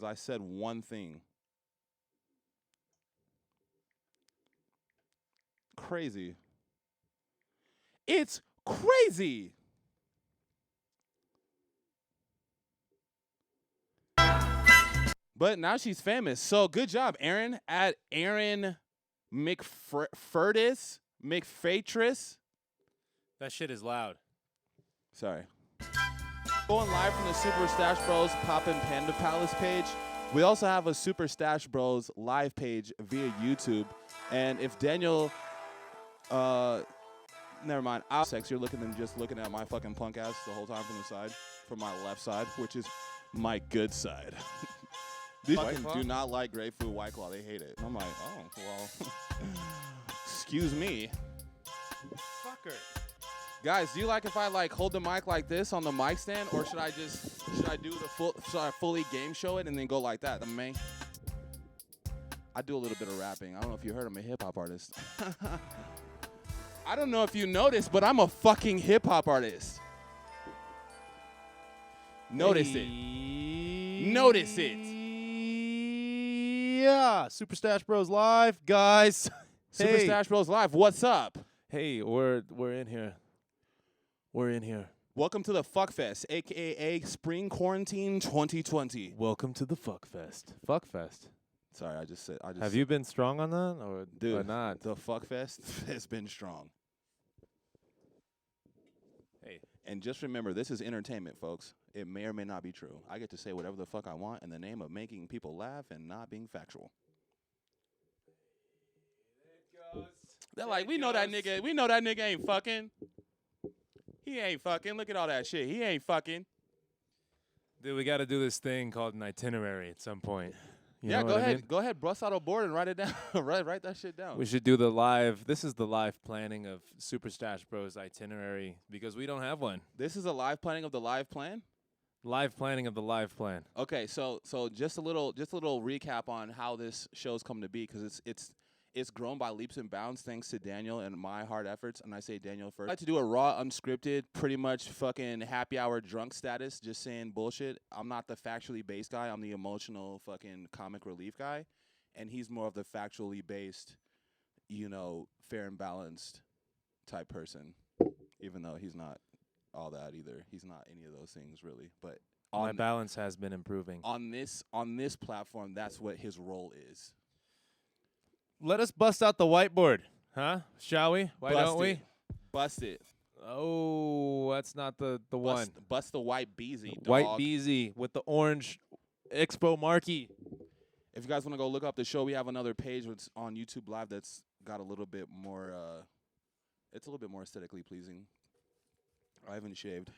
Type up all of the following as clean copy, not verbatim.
I said one thing. Crazy. It's crazy. But now she's famous. So good job, Aaron. At Aaron McFurtis. That shit is loud. Sorry. Going live from the Super Stash Bros Poppin' Panda Palace page. We also have a Super Stash Bros live page via YouTube. And if Daniel, never mind, sex, you're just looking at my fucking punk ass the whole time from the side, from my left side, which is my good side. These fucking do not like grapefruit White Claw. They hate it. I'm like, oh, well, excuse me. Fucker. Guys, do you like if I like hold the mic like this on the mic stand, or should I fully game show it and then go like that? I do a little bit of rapping. I don't know if you heard I'm a hip hop artist. I don't know if you noticed, but I'm a fucking hip hop artist. Notice it. Notice it. Yeah, Super Stash Bros live, guys. Super Stash Bros live. What's up? Hey, we're in here. We're in here. Welcome to the Fuckfest, aka Spring Quarantine 2020. Welcome to the Fuckfest. Fuckfest. Sorry, I just said. Have you been strong on that, or not? The Fuckfest has been strong. Hey, and just remember, this is entertainment, folks. It may or may not be true. I get to say whatever the fuck I want in the name of making people laugh and not being factual. They're like, we know that nigga ain't fucking. He ain't fucking. Look at all that shit. He ain't fucking. Dude, we got to do this thing called an itinerary at some point. Yeah, go ahead. Go ahead, bust out a board and write it down. write that shit down. We should do the live. This is the live planning of Super Stash Bros itinerary because we don't have one. This is a live planning of the live plan? Live planning of the live plan. Okay, so just a little recap on how this show's come to be, because it's grown by leaps and bounds thanks to Daniel and my hard efforts, and I say Daniel first. I like to do a raw, unscripted, pretty much fucking happy hour drunk status, just saying bullshit. I'm not the factually based guy. I'm the emotional fucking comic relief guy, and he's more of the factually based, fair and balanced type person, even though he's not all that either. He's not any of those things really, but my balance has been improving. On this platform, that's what his role is. Let us bust out the whiteboard, huh? Shall we? Why don't we? Bust it. Oh, that's not the one. Bust the white beezy, dog. White beezy with the orange Expo marquee. If you guys want to go look up the show, we have another page that's on YouTube Live that's got a little bit more, it's a little bit more aesthetically pleasing. I haven't shaved,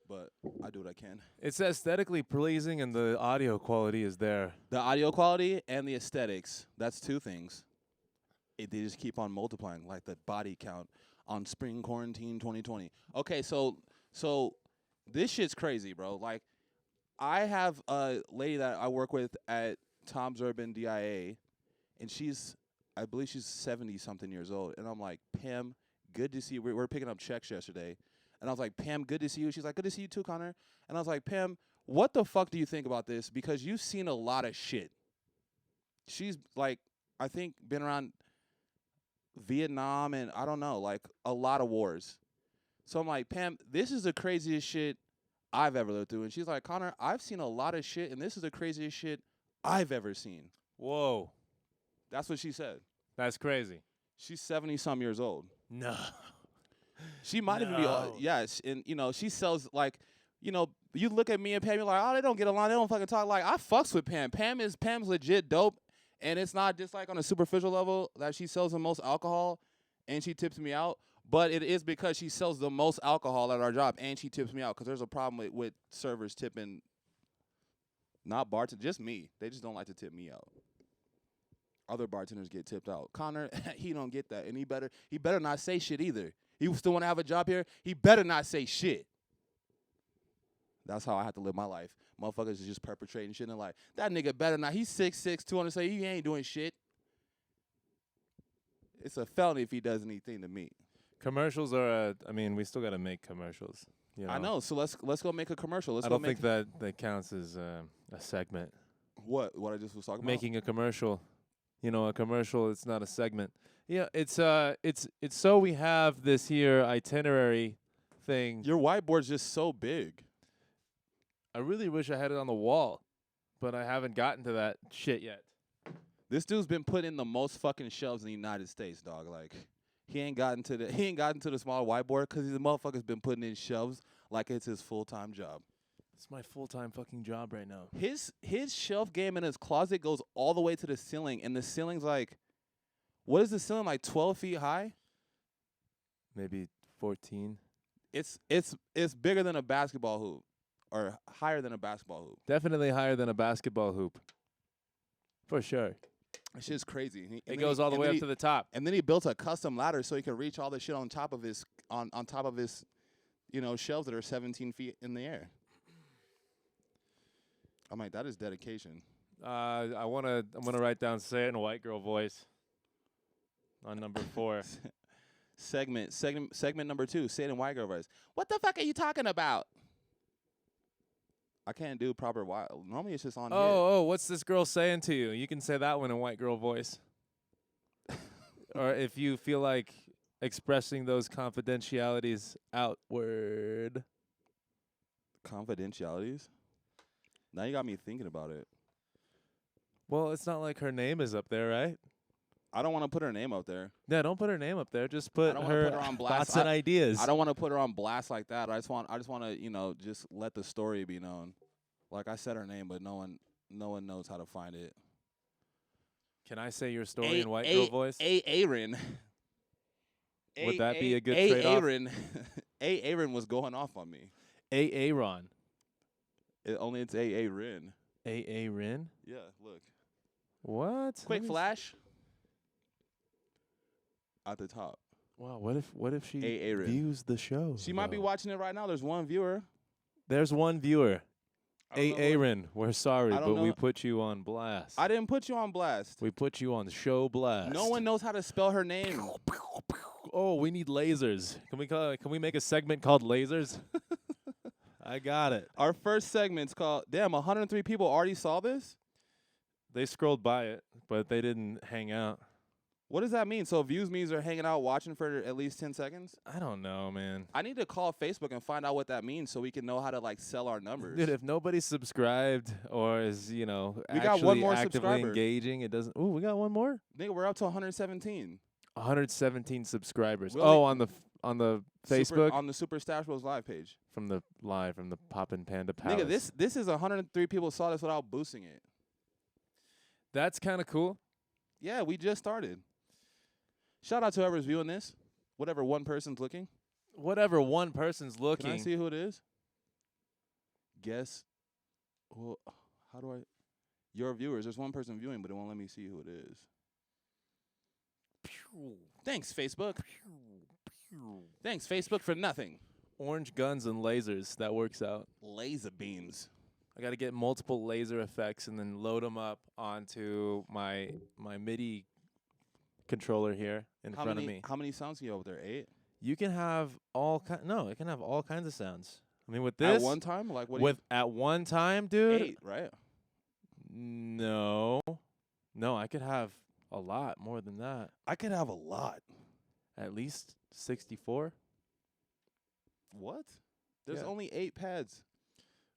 but I do what I can. It's aesthetically pleasing and the audio quality is there. The audio quality and the aesthetics, that's two things. They just keep on multiplying, like the body count on Spring Quarantine 2020. Okay, so this shit's crazy, bro. Like, I have a lady that I work with at Tom's Urban DIA, and I believe she's 70-something years old. And I'm like, Pam, good to see you. We were picking up checks yesterday. And I was like, Pam, good to see you. She's like, good to see you too, Connor. And I was like, Pam, what the fuck do you think about this? Because you've seen a lot of shit. She's like, I think been around Vietnam and I don't know, like a lot of wars. So I'm like, Pam, this is the craziest shit I've ever lived through. And she's like, Connor, I've seen a lot of shit, and this is the craziest shit I've ever seen. Whoa. That's what she said. That's crazy. She's 70-some years old. No. She might even be, yes, and, she sells, like, you look at me and Pam, you're like, oh, they don't get along, they don't fucking talk. Like, I fucks with Pam. Pam's legit dope, and it's not just, like, on a superficial level that she sells the most alcohol and she tips me out, but it is because she sells the most alcohol at our job and she tips me out, because there's a problem with servers tipping, not bartenders, just me. They just don't like to tip me out. Other bartenders get tipped out. Connor, he don't get that, and he better not say shit either. He still want to have a job here? He better not say shit. That's how I have to live my life. Motherfuckers is just perpetrating shit and like, that nigga better not. He's 6'6", 200, say he ain't doing shit. It's a felony if he does anything to me. Commercials are, we still got to make commercials. You know? I know. So let's go make a commercial. Let's I go don't make think that counts as a segment. what I just was talking Making a commercial. You know, a commercial, it's not a segment. Yeah, it's so we have this here itinerary thing. about. Your whiteboard's just so big. I really wish I had it on the wall, but I haven't gotten to that shit yet. This dude's been put in the most fucking shelves in the United States, dog. Like he ain't gotten to the small whiteboard because the motherfucker's been putting in shelves like it's his full-time job. It's my full-time fucking job right now. His shelf game in his closet goes all the way to the ceiling, and the ceiling's like, what is the ceiling, like 12 feet high? Maybe 14. It's bigger than a basketball hoop, or higher than a basketball hoop. Definitely higher than a basketball hoop. For sure. That shit's crazy. It goes all the way up to the top. And then he built a custom ladder so he could reach all the shit on top of his on top of his, shelves that are 17 feet in the air. I'm like, that is dedication. I'm gonna write down "Say It in a White Girl Voice" on number 4. Segment number 2. Say it in white girl voice. What the fuck are you talking about? I can't do proper white. Normally it's just on. Oh, what's this girl saying to you? You can say that one in white girl voice. Or if you feel like expressing those confidentialities outward. Confidentialities? Now you got me thinking about it. Well, it's not like her name is up there, right? I don't want to put her name up there. Yeah, don't put her name up there. Just put her on blast. thoughts and ideas. I don't want to put her on blast like that. I just want to, just let the story be known. Like I said her name, but no one knows how to find it. Can I say your story in white girl voice? Aaron. Would that be a good trade-off? Aaron was going off on me. Aaron. It's Aaron. Aaron? Yeah, look. What? Quick flash. At the top. Wow, what if she Aaron. views the show? She might be watching it right now. There's one viewer. There's one viewer. Aaron, we're sorry, but know. we put you on blast. I didn't put you on blast. We put you on show blast. No one knows how to spell her name. Oh, we need lasers. Can we make a segment called lasers? I got it. Our first segment's called, 103 people already saw this? They scrolled by it, but they didn't hang out. What does that mean? So views means they're hanging out watching for at least 10 seconds? I don't know, man. I need to call Facebook and find out what that means so we can know how to, sell our numbers. Dude, if nobody's subscribed or is, we actually got one more actively subscriber. Engaging, it doesn't. Ooh, we got one more? Nigga, we're up to 117. 117 subscribers. Really? Oh, on the Facebook? On the Super Stash Bros live page. From the Poppin' Panda Palace. Nigga, this is 103 people saw this without boosting it. That's kind of cool. Yeah, we just started. Shout out to whoever's viewing this. Whatever one person's looking. Whatever one person's looking. Can I see who it is? Guess. Well, how do I? Your viewers. There's one person viewing, but it won't let me see who it is. Thanks, Facebook. Thanks, Facebook, for nothing. Orange guns and lasers. That works out. Laser beams. I got to get multiple laser effects and then load them up onto my MIDI controller here in front of me. How many sounds can you have up there? 8? You can have it can have all kinds of sounds. I mean, with this at one time, like what? At one time, dude. 8, right? No, I could have a lot more than that. I could have a lot. At least 64. What? There's Yeah. only 8 pads.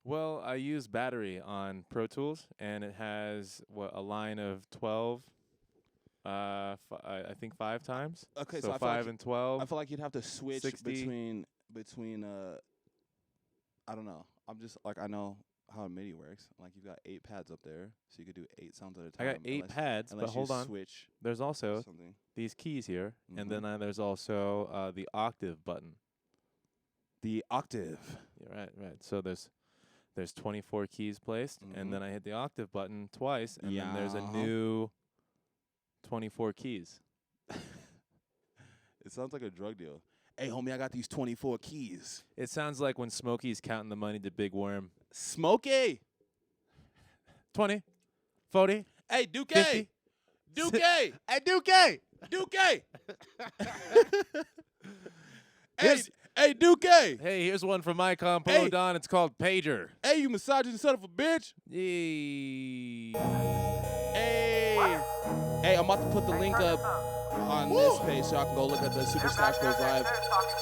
Well, I use battery on Pro Tools, and it has a line of 12. I think 5 times. Okay, so I 5 and 12. I feel like you'd have to switch 60. between I don't know. I'm just I know how MIDI works. Like you've got 8 pads up there, so you could do 8 sounds at a time. I got 8 pads, but hold on. Switch there's also something. these keys here, and then there's also the octave button. The octave. Yeah, right. So there's 24 keys placed, and then I hit the octave button twice, and then there's a new 24 keys. It sounds like a drug deal. Hey, homie, I got these 24 keys. It sounds like when Smokey's counting the money to Big Worm. Smokey! 20, 40, Hey, Duke! 50. Duke! Hey, Duke! Duke! Hey, Hey, Duke. Hey, here's one from Icon Polo Hey. Don. It's called Pager. Hey, you misogynist son of a bitch. Yee. Hey. Hey, I'm about to put the link up on this page so I can go look at the Super Smash Bros. Live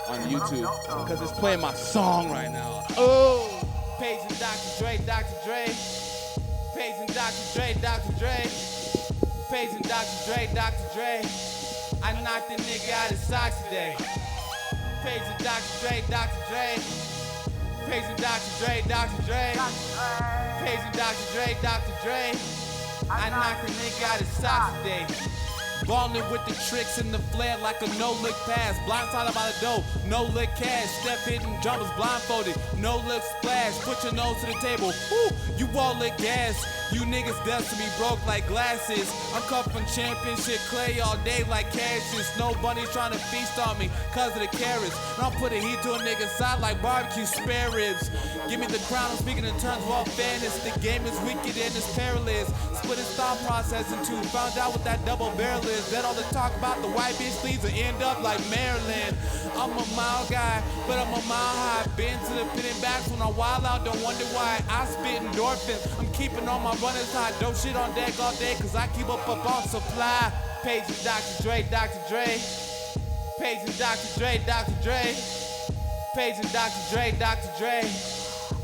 on YouTube because it's playing my song right now. Oh. Page and Dr. Dre, Dr. Dre. Page and Dr. Dre, Dr. Dre. Page and Dr. Dre, Dr. Dre. I knocked the nigga out of socks today. Page and Dr. Dre, Dr. Dre. Page and Dr. Dre, Dr. Dre. Page and Dr. Dre, Dr. Dre. I knocked the nigga out of socks today. Ballin' with the tricks and the flair like a no-look pass. Blindsided by the dough, no-look cash. Step hitting jumpers blindfolded, no-look splash. Put your nose to the table, woo, you all look gas. You niggas destined to be broke like glasses. I'm cut from championship clay all day like Cassius. No bunnies trying to feast on me cause of the carrots. And I'll put a heat to a nigga's side like barbecue spare ribs. Give me the crown, I'm speaking in terms of all fairness. The game is wicked and it's perilous. Split his thought process in two. Found out what that double barrel is. Then all the talk about the white bitch leaves will end up like Maryland. I'm a mile guy, but I'm a mile high. Been to the pit and back when I wild out. Don't wonder why I spit endorphins. I'm keeping all my runners high. Dope shit on deck all day cause I keep up on supply. Page and Dr. Dre, Dr. Dre. Page and Dr. Dre, Dr. Dre. Page and Dr. Dre, Dr. Dre.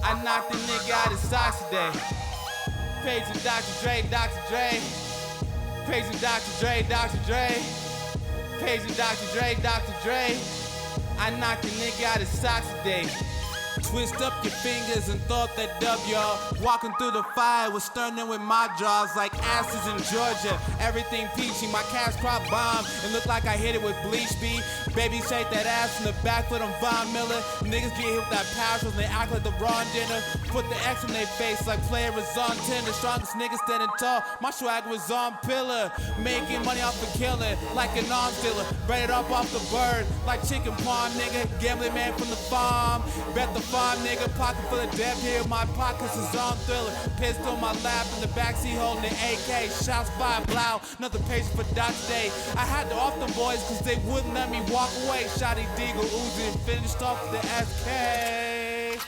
I knocked the nigga out of socks today. Page and Dr. Dre, Dr. Dre. Page and Dr. Dre, Dr. Dre. Page and Dr. Dre, Dr. Dre. I knocked the nigga out of socks today. Twist up your fingers and throw up that dub, y'all. Walking through the fire with sterning with my jaws like asses in Georgia. Everything peachy, my cash crop bomb. It look like I hit it with bleach beat. Baby shake that ass in the back with them Von Miller. Niggas get hit with that power when they act like the Ron dinner. Put the X in their face like player is on 10. The strongest niggas standing tall. My swag was on pillar. Making money off of killing like an arm dealer. Bread it up off the bird like chicken pawn, nigga. Gambling man from the farm. Bet the farm, nigga. Pocket full of debt here. My pockets is on thriller. Pistol on my lap in the backseat holding the AK. Shots fired, blow. Another patient for Doc today. I had to off them boys cause they wouldn't let me walk away. Shotty Deagle Uzi and finished off with the SK.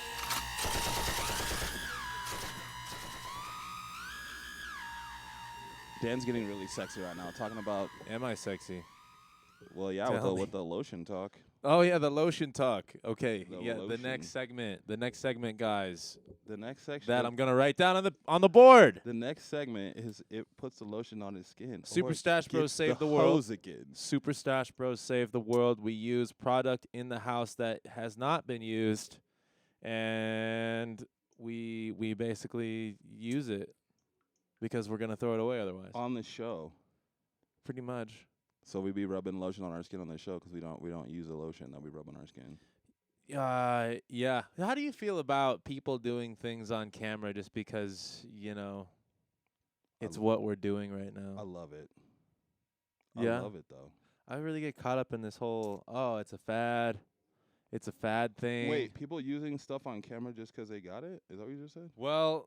Dan's getting really sexy right now, talking about. Am I sexy? Well, yeah, Tell me. with the lotion talk. Oh yeah, the lotion talk. Okay, The yeah, the lotion. next segment. The next segment, guys. The next section. That I'm gonna write down on the board. The next segment is it puts the lotion on his skin. Super or Stash Bros gets save the world. hose again. Super Stash Bros save the world. We use product in the house that has not been used, and we basically use it because we're gonna throw it away otherwise. On the show. Pretty much. So we be rubbing lotion on our skin on the show because we don't use the lotion that we rub on our skin. Yeah. How do you feel about people doing things on camera just because, it's what we're doing right I now? love it. Yeah? I love it though. I really get caught up in this whole, it's a fad. It's a fad thing. Wait, people using stuff on camera just because they got it? Is that what you just said? Well,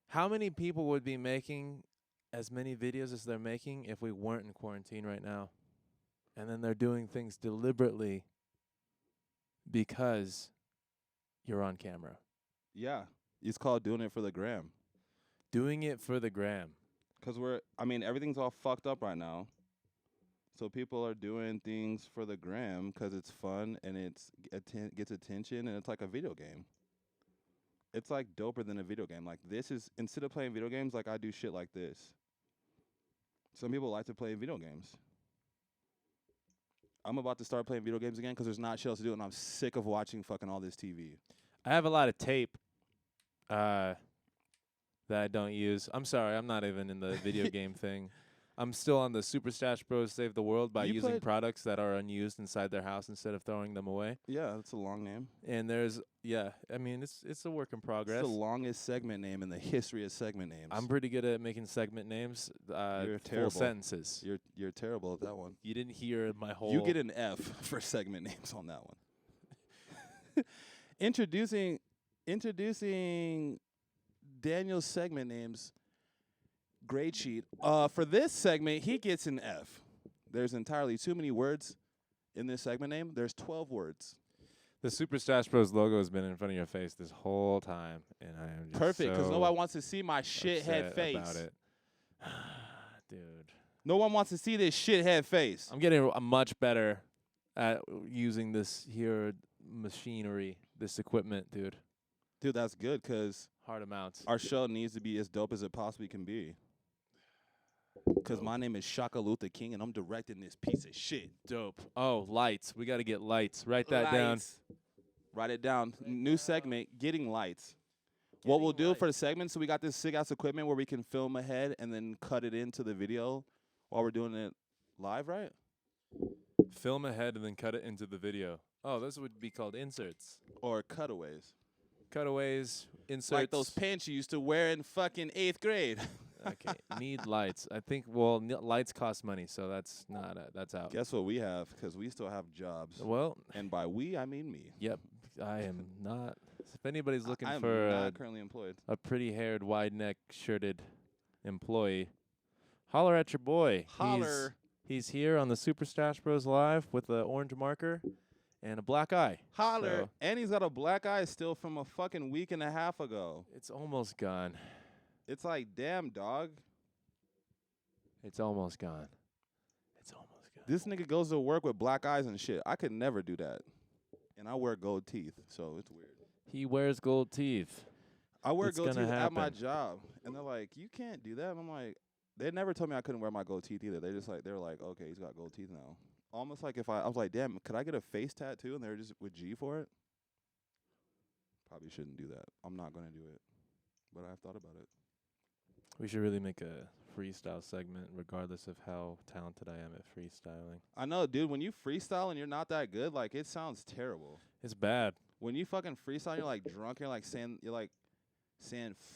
how many people would be making as many videos as they're making if we weren't in quarantine right now? And then they're doing things deliberately because you're on camera. Yeah. It's called doing it for the gram. Doing it for the gram. Because everything's all fucked up right now. So people are doing things for the gram because it's fun and gets attention and it's like a video game. It's like doper than a video game. Like this is, instead of playing video games, like I do shit like this. Some people like to play video games. I'm about to start playing video games again because there's not shit else to do and I'm sick of watching fucking all this TV. I have a lot of tape that I don't use. I'm sorry, I'm not even in the video game thing. I'm still on the Super Stash Bros Save the World by You using played- products that are unused inside their house instead of throwing them away. Yeah, that's a long name. And it's a work in progress. It's the longest segment name in the history of segment names. I'm pretty good at making segment names, You're full terrible. sentences. You're terrible at that one. You didn't hear my whole. You get an F for segment names on that one. Introducing Daniel's segment names. Grade sheet. For this segment, he gets an F. There's entirely too many words in this segment name, there's 12 words. The Super Stash Bros logo has been in front of your face this whole time, and I am just Perfect, because so nobody wants to see my shithead upset face. about it. Dude. No one wants to see this shithead face. I'm getting much better at using this here machinery, this equipment, dude. Dude, that's good, because Hard amounts. our show needs to be as dope as it possibly can be. Because my name is Shaka Luther King, and I'm directing this piece of shit. Dope. Oh, lights. We got to get lights. Write that down. Lights. Write it down. New segment, getting lights. What we'll do for the segment, so we got this sick-ass equipment where we can film ahead and then cut it into the video while we're doing it live, right? Film ahead and then cut it into the video. Oh, those would be called inserts. Or cutaways. Cutaways, inserts. Like those pants you used to wear in fucking 8th grade. Okay, need lights. I think, well, lights cost money, so that's not, that's out. Guess what we have? Because we still have jobs. Well, And by we, I mean me. yep, I am not. If anybody's looking I am for not currently employed. a pretty-haired, wide-neck, shirted employee, holler at your boy. Holler. He's here on the Super Stash Bros Live with an orange marker and a black eye. Holler. So And he's got a black eye still from a fucking week and a half ago. it's almost gone. It's like, damn, dog. It's almost gone. It's almost gone. This nigga goes to work with black eyes and shit. I could never do that. And I wear gold teeth, so it's weird. He wears gold teeth. I wear It's gold teeth gonna at my happen. job. And they're like, you can't do that. And I'm like, they never told me I couldn't wear my gold teeth either. They were like, okay, he's got gold teeth now. Almost like if I was like, damn, could I get a face tattoo? And they were just with G for it. Probably shouldn't do that. I'm not going to do it. But I've thought about it. We should really make a freestyle segment, regardless of how talented I am at freestyling. I know, dude, when you freestyle and you're not that good, like, it sounds terrible. It's bad. When you fucking freestyle, you're like drunk, you're like saying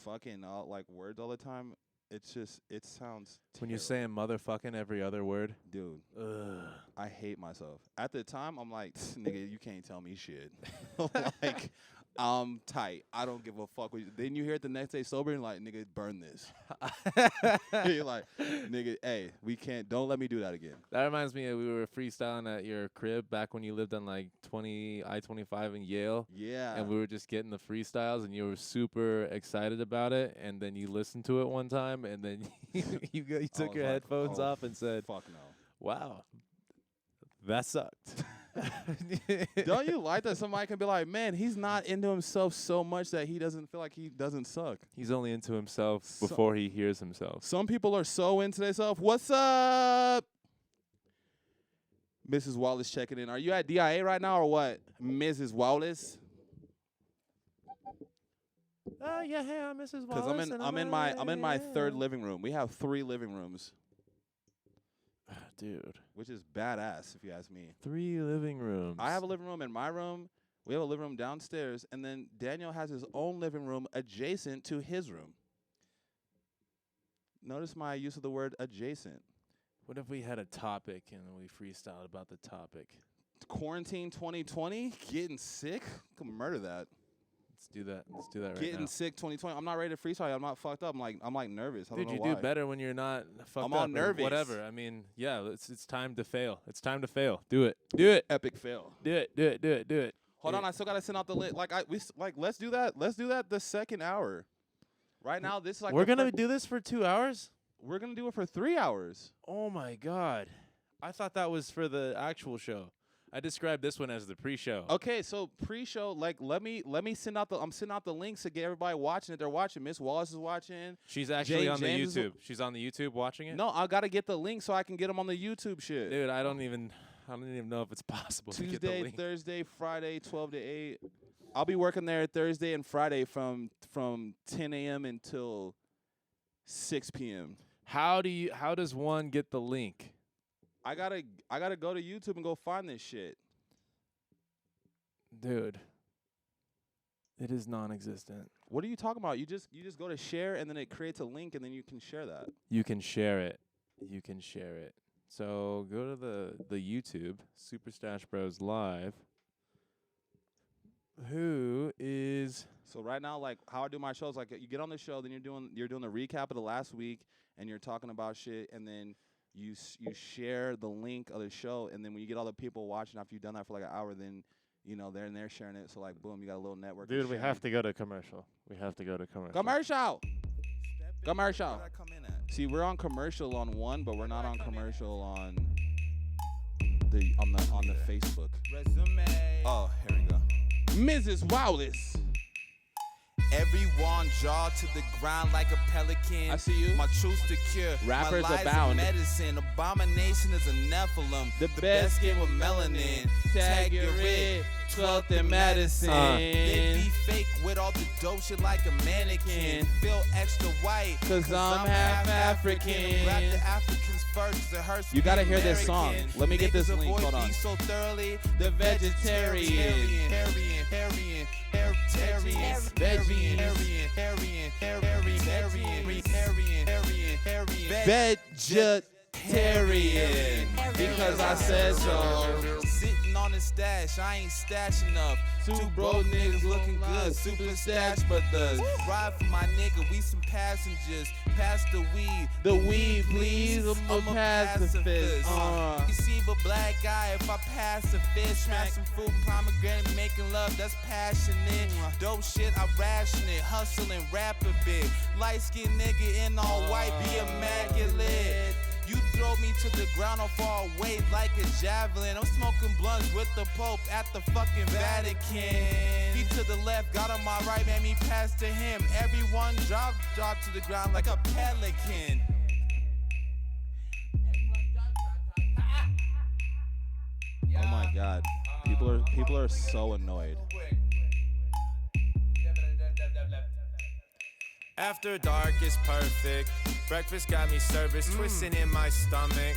fucking like words all the time. It's just, it sounds When you're terrible. saying motherfucking every other word. Dude, Ugh. I hate myself. At the time, I'm like, nigga, you can't tell me shit. Like, I'm tight. I don't give a fuck. Then you hear it the next day sober and like, nigga, burn this. You're like, nigga, hey, we can't, don't let me do that again. That reminds me of we were freestyling at your crib back when you lived on like I-25 in Yale. Yeah. And we were just getting the freestyles, and you were super excited about it. And then you listened to it one time, and then you took was your like, headphones oh, off and said, fuck no. wow, that sucked. Don't you like that somebody can be like, man, he's not into himself so much that he doesn't feel like he doesn't suck. He's only into himself So- before he hears himself. Some people are so into themselves. What's up? Mrs. Wallace checking in. Are you at DIA right now or what? Mrs. Wallace? Yeah, hey, I'm Mrs. Because I'm in my third living room. We have 3 living rooms, Dude, which is badass if you ask me. 3 living rooms. I have a living room in my room. We have a living room downstairs, and then Daniel has his own living room adjacent to his room. Notice my use of the word adjacent. What if we had a topic and we freestyled about the topic? Quarantine 2020, getting sick. I can murder that. Let's do that. Let's do that right Getting now. sick 2020. I'm not ready to freestyle. I'm not fucked up. I'm like nervous. I Dude, don't you know why. do better when you're not fucked I'm up all or nervous. whatever. I mean, yeah, it's time to fail. It's time to fail. Do it. Do it. Epic fail. Do it. Do it. Do it. Do it. Hold on, I still gotta send out the list. Let's do that. Let's do that the second hour. Right now, this is like We're gonna do this for 2 hours? we're gonna do it for 3 hours. Oh my god! I thought that was for the actual show. I described this one as the pre-show. Okay, so pre-show, like let me send out I'm sending out the links to get everybody watching it. They're watching. Miss Wallace is watching. She's actually on the James is- YouTube. She's on the YouTube watching it. No, I gotta get the link so I can get them on the YouTube shit. Dude, I don't even know if it's possible to get the Tuesday, link. Thursday, Friday, 12 to 8. I'll be working there Thursday and Friday from 10 a.m. until 6 p.m. How does one get the link? I gotta go to YouTube and go find this shit. Dude. It is non-existent. What are you talking about? You just go to share and then it creates a link and then you can share that. You can share it. You can share it. So go to the YouTube, Super Stash Bros Live. Who is So right now, like how I do my shows, like you get on the show, then you're doing the recap of the last week and you're talking about shit, and then you share the link of the show, and then when you get all the people watching after you've done that for like an hour, then they're sharing it. So like boom, you got a little network. Dude, we have to go to commercial. We have to go to commercial. Commercial. Commercial. Where did I come in at? See, we're on commercial on one, but we're not on commercial on the Facebook. Resume. Oh, here we go. Mrs. Wallace. Everyone jaw to the ground like a pelican. I see you. My truth's the cure. Rappers My lies abound. are medicine. Abomination is a Nephilim. The best skin with melanin. Tag your red. 12th and Madison. They be fake with all the dope shit like a mannequin. Feel extra white. Cause I'm half African. Rap the Africans first 'cause it hurts. You to gotta be hear this song. American. Let me get this Niggas link. avoid Hold on. me so thoroughly. The vegetarian. Vegetarian. Because I said so. Sitting on the stash, I ain't stashing up. Two broke niggas looking good, super stash, but the ride for my nigga, we some passengers. Pass the weed. The weed, please. I'm a pacifist. You see, but black guy, if I pass a fish, smash some fruit and pomegranate, making love, that's passionate. Dope shit, I ration it, hustling, rap a bit. Light skinned nigga in all white, be immaculate. You throw me to the ground or fall away like a javelin. I'm smoking blunts with the Pope at the fucking Vatican. Feet to the left, got on my right, made me pass to him. Everyone drop to the ground like a pelican. Oh my God, people are so annoyed. After dark is perfect. Breakfast got me service, twisting in my stomach.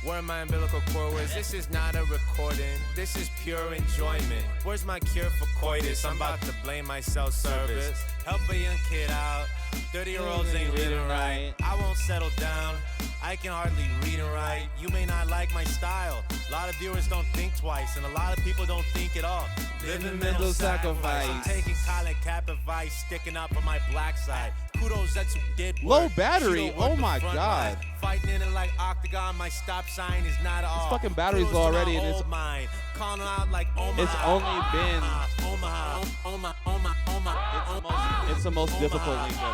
Where my umbilical cord was. This is not a recording. This is pure enjoyment. Where's my cure for coitus? I'm about to blame my self-service. Help a young kid out. 30-year-olds ain't reading right. I won't settle down. I can hardly read and write. You may not like my style. A lot of viewers don't think twice, and a lot of people don't think at all. Living mental sacrifice. I'm taking Colin Cap advice, sticking up on my black side. Kudos, that's who did work. Low battery. She don't Oh work the my front God. line. Fighting in it like octagon. My stop sign is not all. This fucking battery's Kudos low to my already, and it's- old mind. Calling out like Omaha. It's only been. Omaha. Omaha. Omaha. Omaha. It's the most difficult link ever.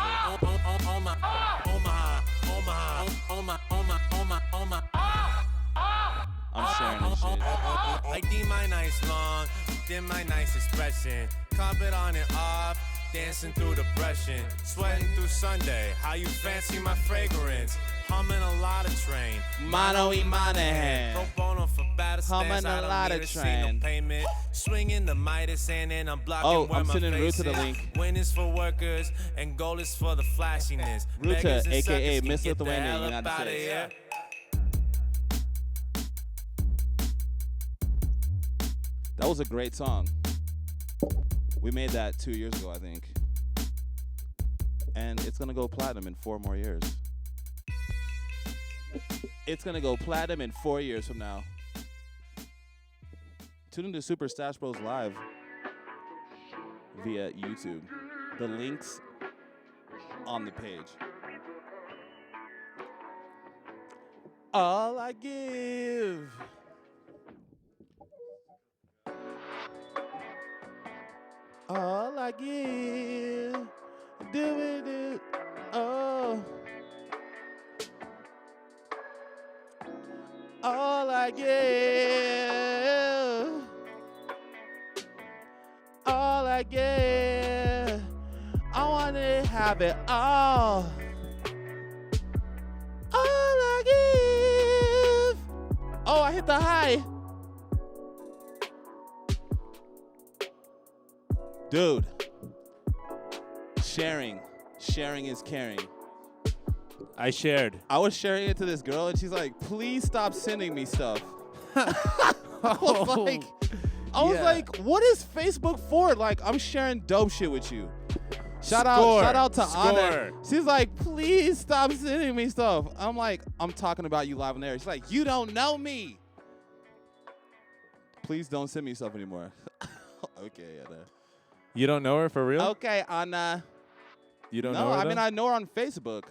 I'm sharing this shit. I deem my nice long, dim my nice expression. Carpet on and off, dancing through depression. Sweating through Sunday, how you fancy my fragrance? Humming a lot of train. Mono e Monahan. Pro bono for battle Humming stands, I a don't lot need of to see train. no payment. Swinging the Midas and then I'm blocking Oh, where I'm my sending face Ruta the is. link. Win is for workers and gold is for the flashiness. Ruta, Beggars and aka suckers can Miss get the Lithuania, hell up United outta States. here. That was a great song. We made that 2 years ago, I think. And it's gonna go platinum in 4 more years. It's gonna go platinum in 4 years from now. Tune into Super Stash Bros Live via YouTube. The link's on the page. All I give. All I give. Do it. Oh. All I give, all I give, I want to have it all. All I give. Oh, I hit the high. Dude, sharing is caring. I shared. I was sharing it to this girl, and she's like, "Please stop sending me stuff." I was Yeah. like, "What is Facebook for?" Like, I'm sharing dope shit with you. Shout Score. out to Score. Anna. She's like, "Please stop sending me stuff." I'm like, "I'm talking about you live in there." She's like, "You don't know me. Please don't send me stuff anymore." Okay, Anna. You don't know her for real? Okay, Anna. You don't No, know her? I mean though? I know her on Facebook.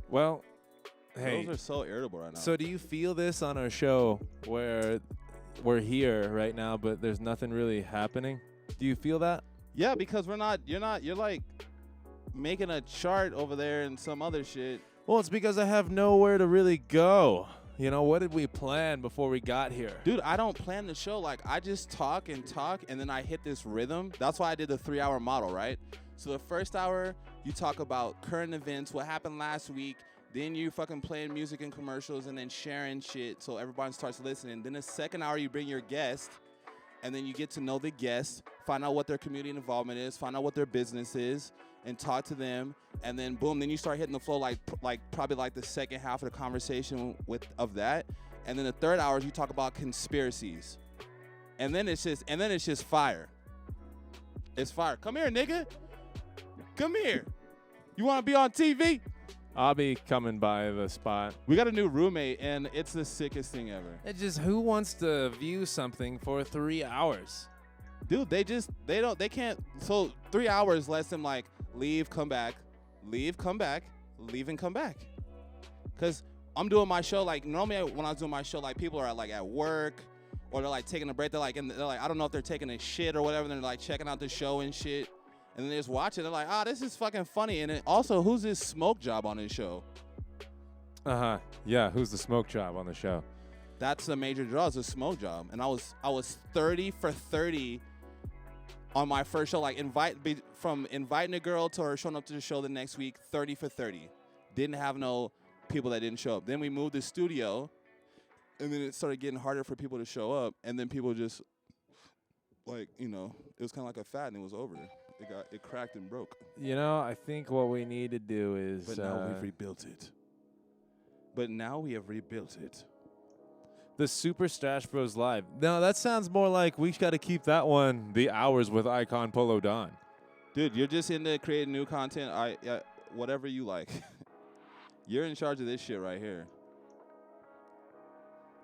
Well, hey. Girls are so irritable right now. So do you feel this on our show where we're here right now, but there's nothing really happening? Do you feel that? yeah, because you're like making a chart over there and some other shit. Well, it's because I have nowhere to really go. You know, what did we plan before we got here? Dude, I don't plan the show. Like, I just talk, and then I hit this rhythm. That's why I did the 3-hour model, right? So the first hour, you talk about current events, what happened last week. Then you fucking playing music and commercials and then sharing shit so everybody starts listening. Then the second hour, you bring your guest, and then you get to know the guest, find out what their community involvement is, find out what their business is, and talk to them. And then boom, then you start hitting the flow like probably like the second half of the conversation of that. And then the third hour, you talk about conspiracies. And then it's just fire. It's fire. Come here, nigga. Come here. You want to be on TV? I'll be coming by the spot. We got a new roommate, and it's the sickest thing ever. It's just, who wants to view something for 3 hours? Dude, they can't. So 3 hours lets them like leave, come back, leave, come back, leave, and come back. Because I'm doing my show, like normally when I was doing my show, like people are like at work or they're like taking a break. They're like, I don't know if they're taking a shit or whatever. They're like checking out the show and shit. And then they just watch it. They're like, this is fucking funny. And then also, who's this smoke job on this show? Uh-huh. Yeah, who's the smoke job on the show? That's the major draw, is a smoke job. And I was 30 for 30 on my first show. Like from inviting a girl to her showing up to the show the next week, 30 for 30. Didn't have no people that didn't show up. Then we moved the studio, and then it started getting harder for people to show up. And then people just, like, you know, it was kind of like a fad, and it was over. It cracked and broke. You know, I think what we need to do is... But now we've rebuilt it. But now we have rebuilt it. The Super Stash Bros Live. No, that sounds more like we got to keep that one the hours with Icon Polo Don. Dude, you're just into creating new content. Whatever you like. You're in charge of this shit right here.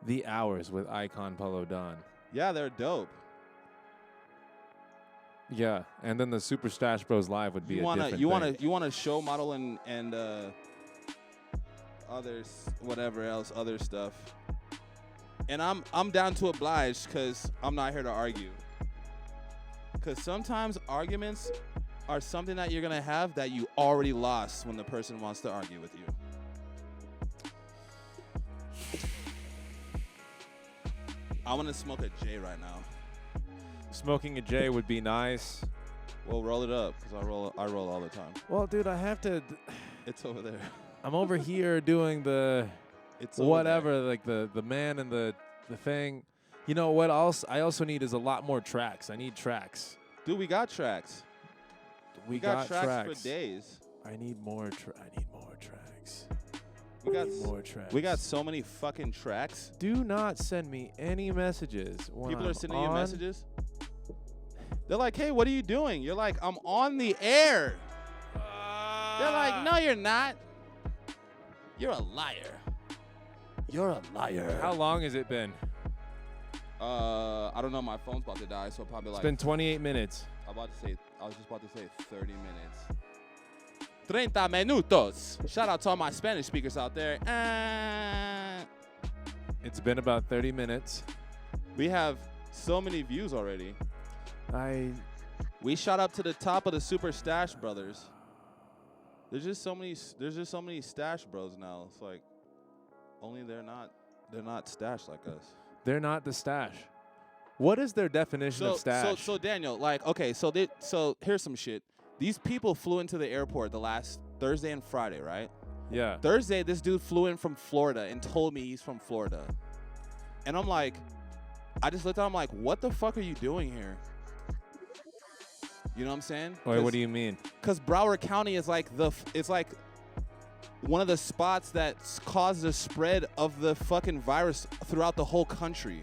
The hours with Icon Polo Don. Yeah, they're dope. Yeah, and then the Super Stash Bros Live would be a different thing. You want to show model and others, whatever else, other stuff. And I'm down to oblige because I'm not here to argue. Because sometimes arguments are something that you're gonna have that you already lost when the person wants to argue with you. I want to smoke a J right now. Smoking a J would be nice. Well, roll it up, because I roll all the time. Well, dude, I have to... It's over there. I'm over here doing the... It's whatever, like the man and the thing. You know what else I also need is a lot more tracks. I need tracks. Dude, we got tracks. We got tracks for days. I need more tracks. We got more tracks. We got so many fucking tracks. Do not send me any messages. People are sending you messages? They're like, hey, what are you doing? You're like, I'm on the air. They're like, no, you're not. You're a liar. You're a liar. How long has it been? I don't know. My phone's about to die, so probably It's been 28 minutes. I was just about to say 30 minutes. 30 minutos. Shout out to all my Spanish speakers out there. It's been about 30 minutes. We have so many views already. We shot up to the top of the Super Stash Brothers. There's just so many Stash Bros now. It's like only they're not Stash like us. They're not the Stash. What is their definition of Stash? So Daniel, like, okay, so here's some shit. These people flew into the airport the last Thursday and Friday, right? Yeah. Thursday, this dude flew in from Florida and told me he's from Florida. And I'm like, I just looked at him like, what the fuck are you doing here? You know what I'm saying? Wait, what do you mean? Because Broward County is like it's like one of the spots that caused the spread of the fucking virus throughout the whole country.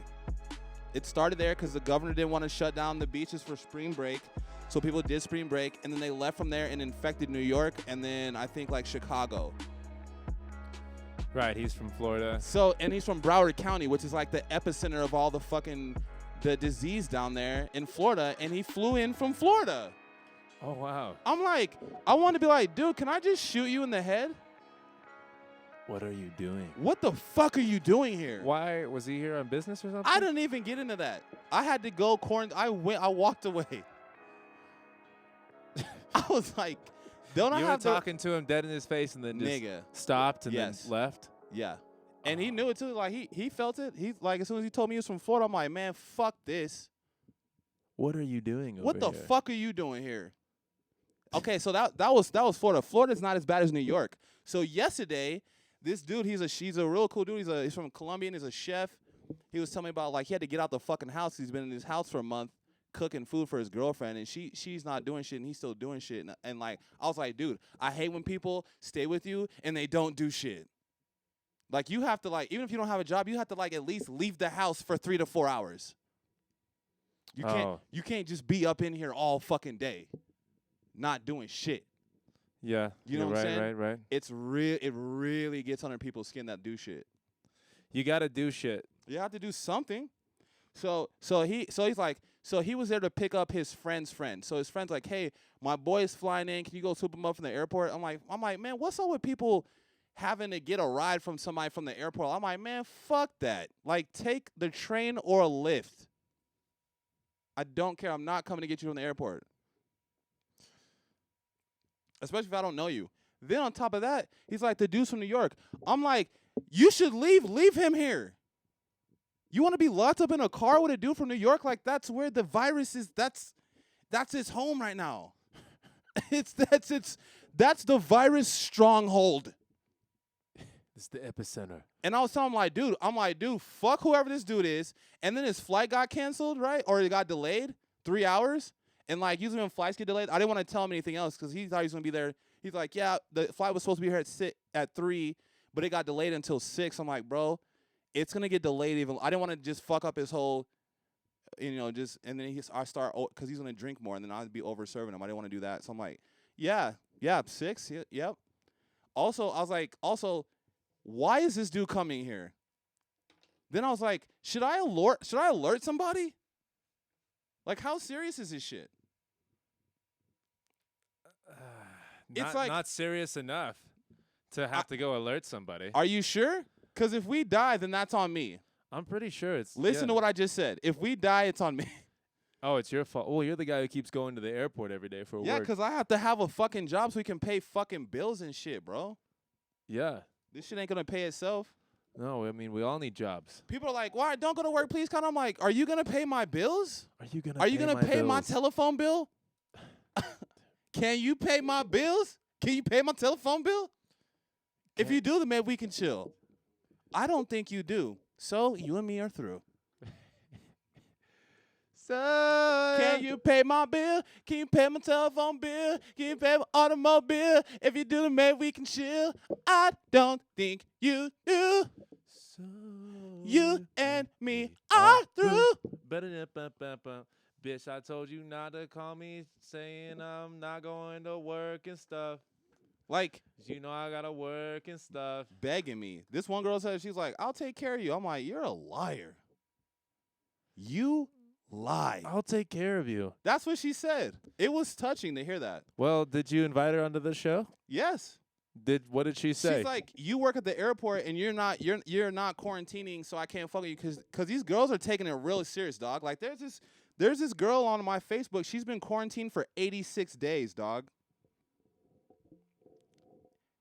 It started there because the governor didn't want to shut down the beaches for spring break. So people did spring break, and then they left from there and infected New York, and then I think like Chicago. Right, he's from Florida. So, and he's from Broward County, which is like the epicenter of all the disease down there in Florida, and he flew in from Florida. Oh, wow. I'm like, I want to be like, dude, can I just shoot you in the head? What are you doing? What the fuck are you doing here? Why was he here on business or something? I didn't even get into that. I had to go I walked away. I was like, don't I You were have to talking to him dead in his face and then just nigga. stopped and Yes. then left? Yeah. And he knew it too. Like he felt it. He's like, as soon as he told me he was from Florida, I'm like, man, fuck this. What are you doing over What the here? fuck are you doing here? Okay, so that was Florida. Florida's not as bad as New York. So yesterday, this dude, he's a real cool dude. He's from Colombia and he's a chef. He was telling me about like he had to get out the fucking house. He's been in his house for a month cooking food for his girlfriend, and she's not doing shit, and he's still doing shit. And like I was like, dude, I hate when people stay with you and they don't do shit. Like you have to like, even if you don't have a job, you have to like at least leave the house for 3 to 4 hours. You can't just be up in here all fucking day, not doing shit. Yeah. You know what I'm saying? Right. It really gets under people's skin that do shit. You got to do shit. You have to do something. So he was there to pick up his friend's friend. So his friend's like, hey, my boy's flying in. Can you go swoop him up from the airport? I'm like, man, what's up with people having to get a ride from somebody from the airport? I'm like, man, fuck that. Like, take the train or a Lyft. I don't care. I'm not coming to get you from the airport. Especially if I don't know you. Then on top of that, he's like, the dude's from New York. I'm like, you should leave. Leave him here. You want to be locked up in a car with a dude from New York? Like, that's where the virus is. That's his home right now. That's the virus stronghold. It's the epicenter. And I was telling him, dude, fuck whoever this dude is. And then his flight got canceled, right? Or it got delayed 3 hours. And like usually when flights get delayed, I didn't want to tell him anything else because he thought he was gonna be there. He's like, yeah, the flight was supposed to be here at 3, but it got delayed until 6. I'm like, bro, it's gonna get delayed even. I didn't want to just fuck up his whole, and then I start because he's gonna drink more, and then I'd be over serving him. I didn't want to do that, so I'm like, yeah, 6, yep. Also, I was like, why is this dude coming here? Then I was like, should I alert somebody? Like, how serious is this shit? It's like not serious enough to have to go alert somebody. Are you sure? Because if we die, then that's on me. I'm pretty sure it's. Listen to what I just said. If we die, it's on me. Oh, it's your fault. Oh, you're the guy who keeps going to the airport every day for work. Yeah, because I have to have a fucking job so we can pay fucking bills and shit, bro. Yeah. This shit ain't gonna pay itself. No, I mean we all need jobs. People are like, "Why don't go to work, please?" I'm like, "Are you gonna pay my bills? Are you gonna pay my telephone bill? Can you pay my bills? Can you pay my telephone bill? If you do, then maybe we can chill. I don't think you do. So you and me are through. So Can you pay my bill? Can you pay my telephone bill? Can you pay my automobile? If you do, then maybe we can chill. I don't think you do. So You and me are through. Bitch, I told you not to call me saying I'm not going to work and stuff. Like, You know I gotta work and stuff. begging me. This one girl said, she's like, I'll take care of you. I'm like, you're a liar. You lie. I'll take care of you. That's what she said. It was touching to hear that. Well, did you invite her onto the show? Yes. What did she say? She's like, you work at the airport and you're not quarantining, so I can't fuck with you because these girls are taking it real serious, dog. Like there's this girl on my Facebook. She's been quarantined for 86 days, dog.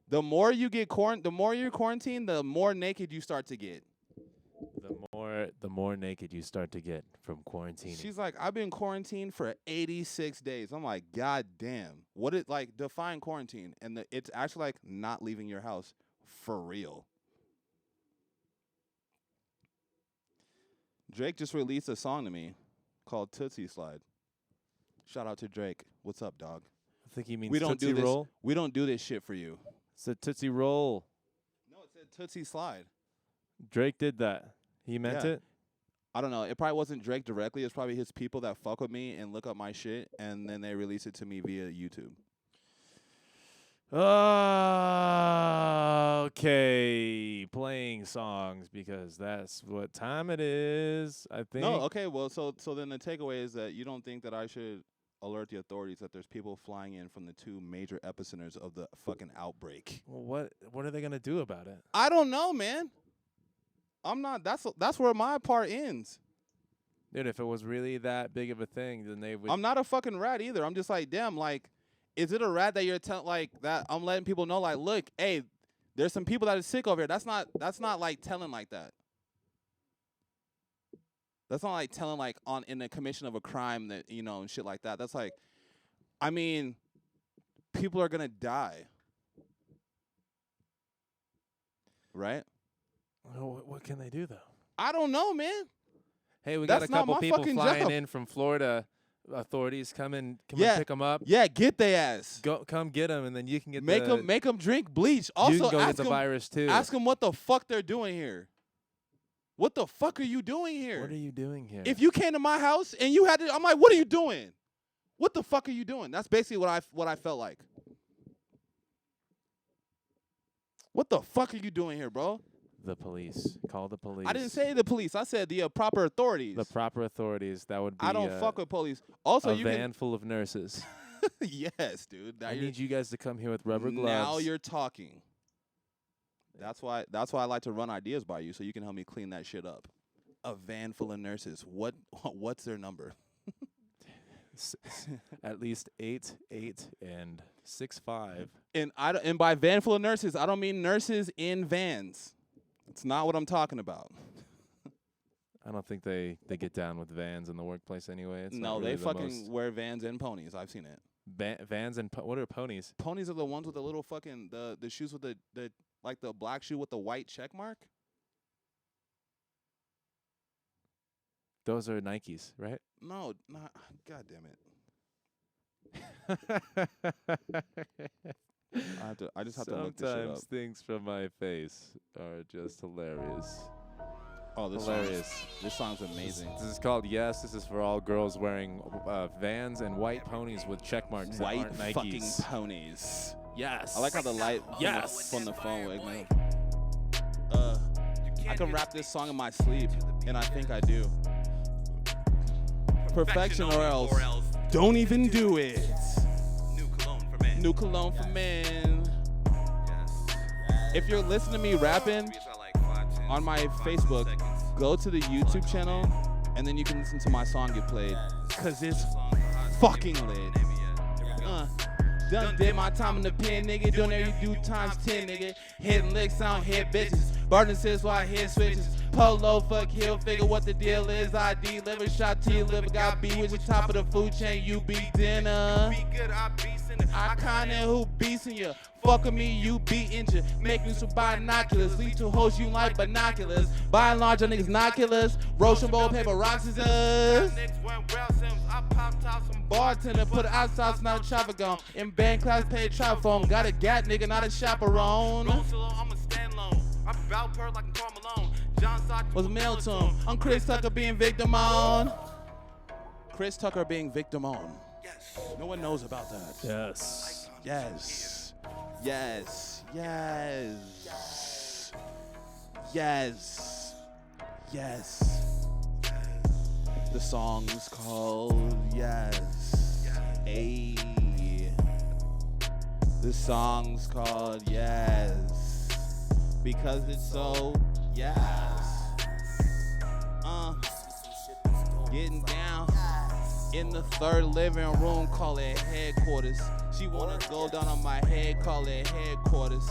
The more you get the more you're quarantined, the more naked you start to get. The more naked you start to get from quarantining. She's like, I've been quarantined for 86 days. I'm like, God damn. What it like define quarantine? And it's actually like not leaving your house for real. Drake just released a song to me called Tootsie Slide. Shout out to Drake. What's up, dog? I think he means We don't Tootsie do this. Roll. We don't do this shit for you. It's a Tootsie Roll. No, it said Tootsie Slide. Drake did that. He meant Yeah. it? I don't know. It probably wasn't Drake directly. It's probably his people that fuck with me and look up my shit, and then they release it to me via YouTube. Okay, playing songs because that's what time it is. I think. No, okay. Well, so then the takeaway is that you don't think that I should alert the authorities that there's people flying in from the 2 major epicenters of the fucking outbreak. Well, what are they gonna do about it? I don't know, man. I'm not. That's where my part ends. Dude, if it was really that big of a thing, then they would. I'm not a fucking rat either. I'm just like, damn, like, is it a rat that you're like that? I'm letting people know, like, look, hey, there's some people that are sick over here. That's not like telling like that. That's not like telling like in the commission of a crime that, you know, and shit like that. That's like, I mean, people are gonna die, right? Well, what can they do though? I don't know, man. Hey, we That's got a not couple my people fucking flying job. in from Florida. Authorities come and Yeah. pick them up. Yeah, get their ass. Come get them, and then you can get Make them drink bleach. Also, you can go get ask the them, virus too. ask them what the fuck they're doing here. What the fuck are you doing here? What are you doing here? If you came to my house and you had to, I'm like, what are you doing? What the fuck are you doing? That's basically what I felt like. What the fuck are you doing here, bro? The police. Call the police. I didn't say the police. I said the proper authorities. the proper authorities. That would be. I don't fuck with police. Also, a you van full of nurses. can. Yes, dude. Now I need you guys to come here with rubber gloves. Now you're talking. That's why I like to run ideas by you, so you can help me clean that shit up. A van full of nurses. What's their number? At least 8, 8, and 6'5". And by van full of nurses, I don't mean nurses in vans. It's not what I'm talking about. I don't think they get down with vans in the workplace anyway. It's No, not really they the fucking most wear vans and ponies. I've seen it. vans and what are ponies? Ponies are the ones with the little fucking the shoes with the like the black shoe with the white check mark. Those are Nikes, right? No, not. God damn it. I just have to look this shit up. Sometimes things from my face are just hilarious. Oh, this Hilarious. song's amazing. This is called Yes. This is for all girls wearing Vans and white ponies with check marks White that aren't fucking Nikes. ponies. Yes. I like how the light Yes. from the phone would ignite. I can rap this song in my sleep, and I think I do. Perfection or else. Don't even do it. New cologne for men. New cologne for men. If you're listening to me rapping on my Facebook, go to the YouTube channel, and then you can listen to my song get played. Cause it's fucking lit. Done did my time in the pen, nigga. Doing every do times 10, nigga. Hitting licks, I don't hit bitches. Burning sis while I hit switches. Polo, fuck, hill, figure what the deal is. ID, liver, shot to your liver. Got B with the top of the food chain. You be dinner. I kinda who beastin' you. Fuck with me, you beatin' you. Make me some binoculars. Lead to hoes you like binoculars. By and large, your niggas noculars. Rochambeau, paper, rocks is us. Bartender, put it outside, not a chopper gone. In band class, paid trap phone. Got a gat, nigga, not a chaperone. Was mailed to him. I'm Chris Tucker being victim on. Chris Tucker being victim on. Yes. No one knows about that. Yes. Yes. Yes. Yes. Yes. Yes. The song's called Yes. Ayy. The song's called Yes. Because it's so yes. Getting down in the third living room, call it headquarters. She wanna go down on my head, call it headquarters.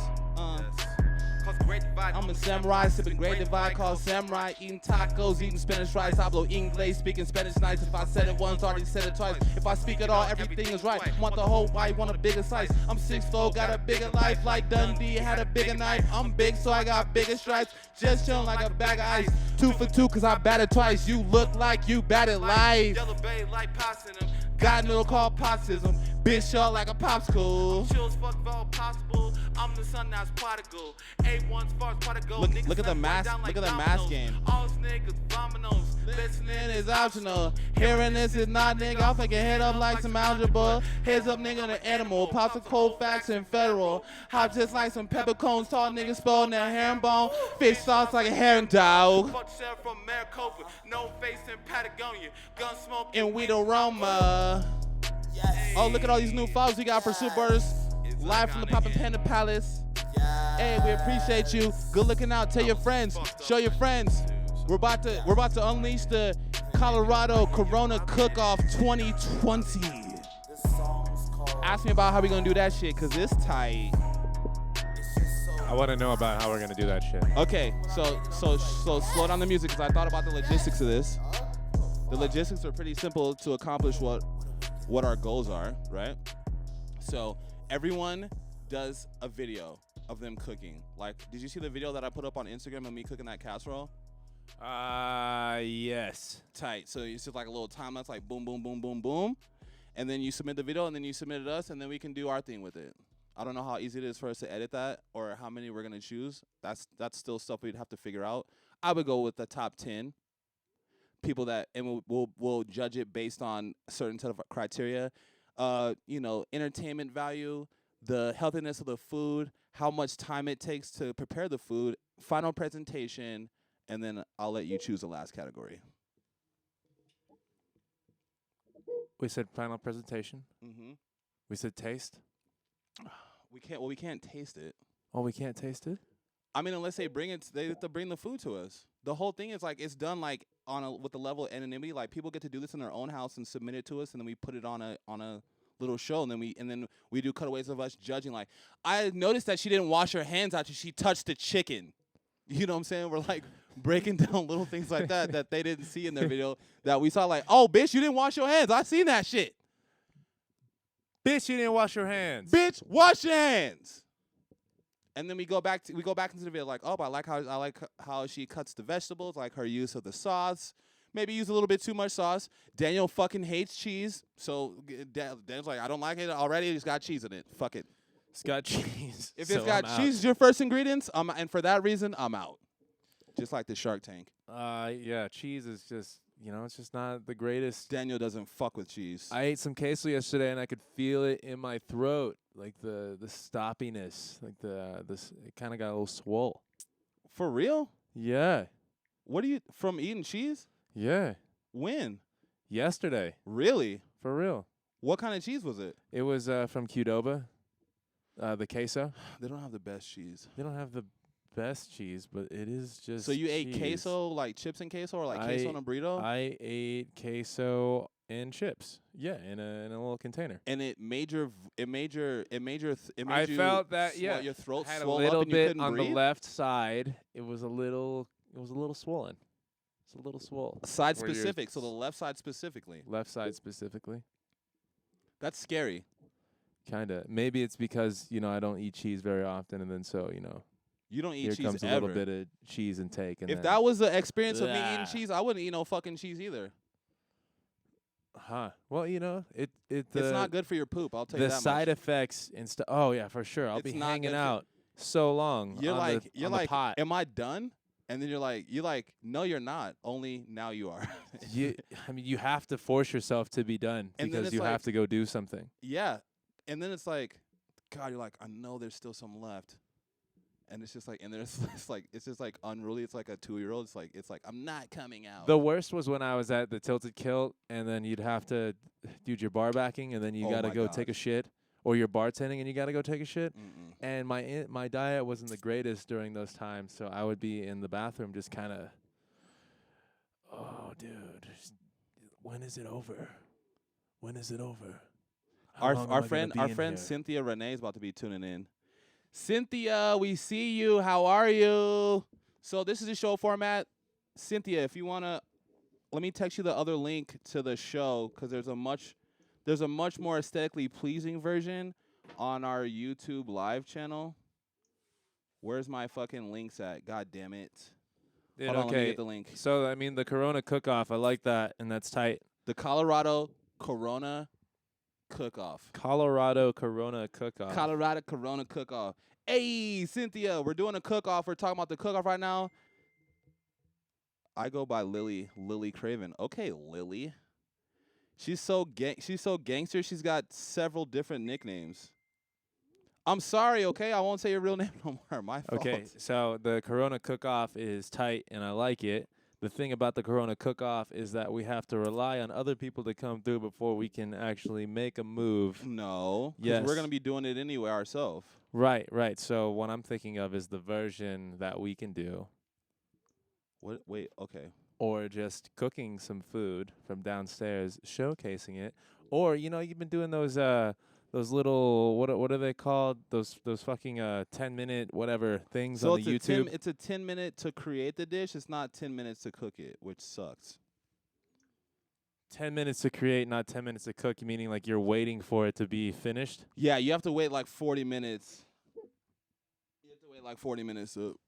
I'm a samurai, sipping great divide, called samurai. Eating tacos, eating Spanish rice. Hablo English, speaking Spanish nice. If I said it once, already said it twice. If I speak at all, everything is right. Want the whole white, want a bigger slice. I'm 6'4", got a bigger life. Like Dundee, had a bigger knife. I'm big, so I got bigger stripes. Just chillin' like a bag of ice. 2 for 2, cause I batted twice. You look like you batted life. Yellow Bay like pots in them. Got no called potsism. Bitch, y'all like a popsicle. Chill as fuck if all possible. I'm the son that's prodigal. A1's far as prodigal. Look at the mask. Look at the mask game. All niggas vominos. Listening is optional. Hearing this is not, nigga. I'll fucking head up like some algebra. Heads up, nigga, on an animal. Pops a cold facts and federal. Hop just like some peppercorns. Tall niggas spelling their herringbone. Fish sauce like a herring dog. Fuck sheriff from Maricopa. No face in Patagonia. Gun smoke And weed aroma. Oh, look at all these new follows we got for Supers. Live from the Papa Panda Palace. Hey, we appreciate you. Good looking out. Tell your friends. Show your friends. We're about to unleash the Colorado Corona Cook-Off 2020. Ask me about how we gonna do that shit, cause it's tight. I want to know about how we're gonna do that shit. Okay, so slow down the music, cause I thought about the logistics of this. The logistics are pretty simple to accomplish what our goals are, right? So everyone does a video of them cooking. Like, did you see the video that I put up on Instagram of me cooking that casserole? Yes. Tight. So it's just like a little time lapse, like boom, boom, boom, boom, boom. And then you submit the video, and then you submitted us, and then we can do our thing with it. I don't know how easy it is for us to edit that or how many we're going to choose. That's still stuff we'd have to figure out. I would go with the top 10 people that, and we'll judge it based on a certain set of criteria. Entertainment value, the healthiness of the food, how much time it takes to prepare the food, final presentation, and then I'll let you choose the last category. We said final presentation. Mm-hmm. We said taste. We can't taste it. Oh, we can't taste it? I mean, unless they have to bring the food to us. The whole thing is like it's done like with the level of anonymity. Like people get to do this in their own house and submit it to us, and then we put it on a little show, and then we do cutaways of us judging. Like I noticed that she didn't wash her hands after she touched the chicken. You know what I'm saying? We're like breaking down little things like that they didn't see in their video that we saw. Like, oh, bitch, you didn't wash your hands. I seen that shit. Bitch, you didn't wash your hands. Bitch, wash your hands. And then we go back into the video like, oh, I like how she cuts the vegetables, like her use of the sauce. Maybe use a little bit too much sauce. Daniel fucking hates cheese, so Daniel's like, I don't like it already. It's got cheese in it. Fuck it. It's got cheese. If so it's got I'm cheese as your first ingredients, and for that reason, I'm out. Just like the Shark Tank. Yeah, cheese is just, it's just not the greatest. Daniel doesn't fuck with cheese. I ate some queso yesterday, and I could feel it in my throat, like the stoppiness, like it kind of got a little swole. For real? Yeah. What are you, from eating cheese? Yeah. When? Yesterday. Really? For real. What kind of cheese was it? It was from Qdoba, the queso. They don't have the best cheese. They don't have the best cheese, but it is just So you ate cheese. queso, like chips and queso, or like queso and a burrito? I ate queso and chips. Yeah, in a little container. And it made your I felt that your throat had a swell little up and you bit couldn't on breathe? the left side. It was a little swollen. It's a little swole. Side Where your specific, so the left side specifically. Left side specifically. That's scary. Kinda. Maybe it's because I don't eat cheese very often, and then so You don't eat here cheese comes a ever. little bit of cheese intake. And If then, that was the experience of me eating Blah. cheese, I wouldn't eat no fucking cheese either. Well, It's not good for your poop. I'll tell you the that side much. effects and stuff. Oh yeah, for sure. I'll It's be not hanging good for- out so long. You're on like, the, you're on the like, pot. am I done? And then you're like, no, you're not. Only now you are. You have to force yourself to be done And then because it's you like- have to go do something. Yeah. And then it's like, God, you're like, I know there's still some left. And it's just like, and there's it's just like unruly. It's like a 2-year-old. It's like I'm not coming out. The worst was when I was at the Tilted Kilt, and then you'd have to do your bar backing, and then you Oh gotta my go take a gosh. shit, or you're bartending and you gotta go take a shit. Mm-mm. And my diet wasn't the greatest during those times, so I would be in the bathroom just kind of, oh, dude, when is it over? When is it over? How long am I Our gonna friend be in here? Cynthia Renee is about to be tuning in. Cynthia, we see you. How are you? So this is the show format. Cynthia, if you wanna, let me text you the other link to the show because there's a much more aesthetically pleasing version on our YouTube live channel. Where's my fucking links at? God damn it. Dude, Hold on, let me okay, get the link. so I mean the Corona cook-off, I like that, and that's tight. The Colorado Corona Cook-Off. Colorado Corona cook-off. Colorado Corona Cook-Off. Hey, Cynthia, we're doing a cook-off. We're talking about the cook-off right now. I go by Lily Craven. Okay, Lily. She's so gangster. She's got several different nicknames. I'm sorry, okay? I won't say your real name no more. My fault. Okay, so the Corona cook-off is tight, and I like it. the thing about the Corona cook-off is that we have to rely on other people to come through before we can actually make a move. No. 'Cause Yes. we're going to be doing it anyway ourselves. Right, right. So what I'm thinking of is the version that we can do, What? Wait, okay. or just cooking some food from downstairs, showcasing it, or you've been doing those little what are they called? Those fucking 10-minute whatever things So on the YouTube. it's a 10-minute to create the dish. It's not 10 minutes to cook it, which sucks. 10 minutes to create, not 10 minutes to cook, meaning like you're waiting for it to be finished. Yeah, you have to wait like 40 minutes. You have to wait like 40 minutes to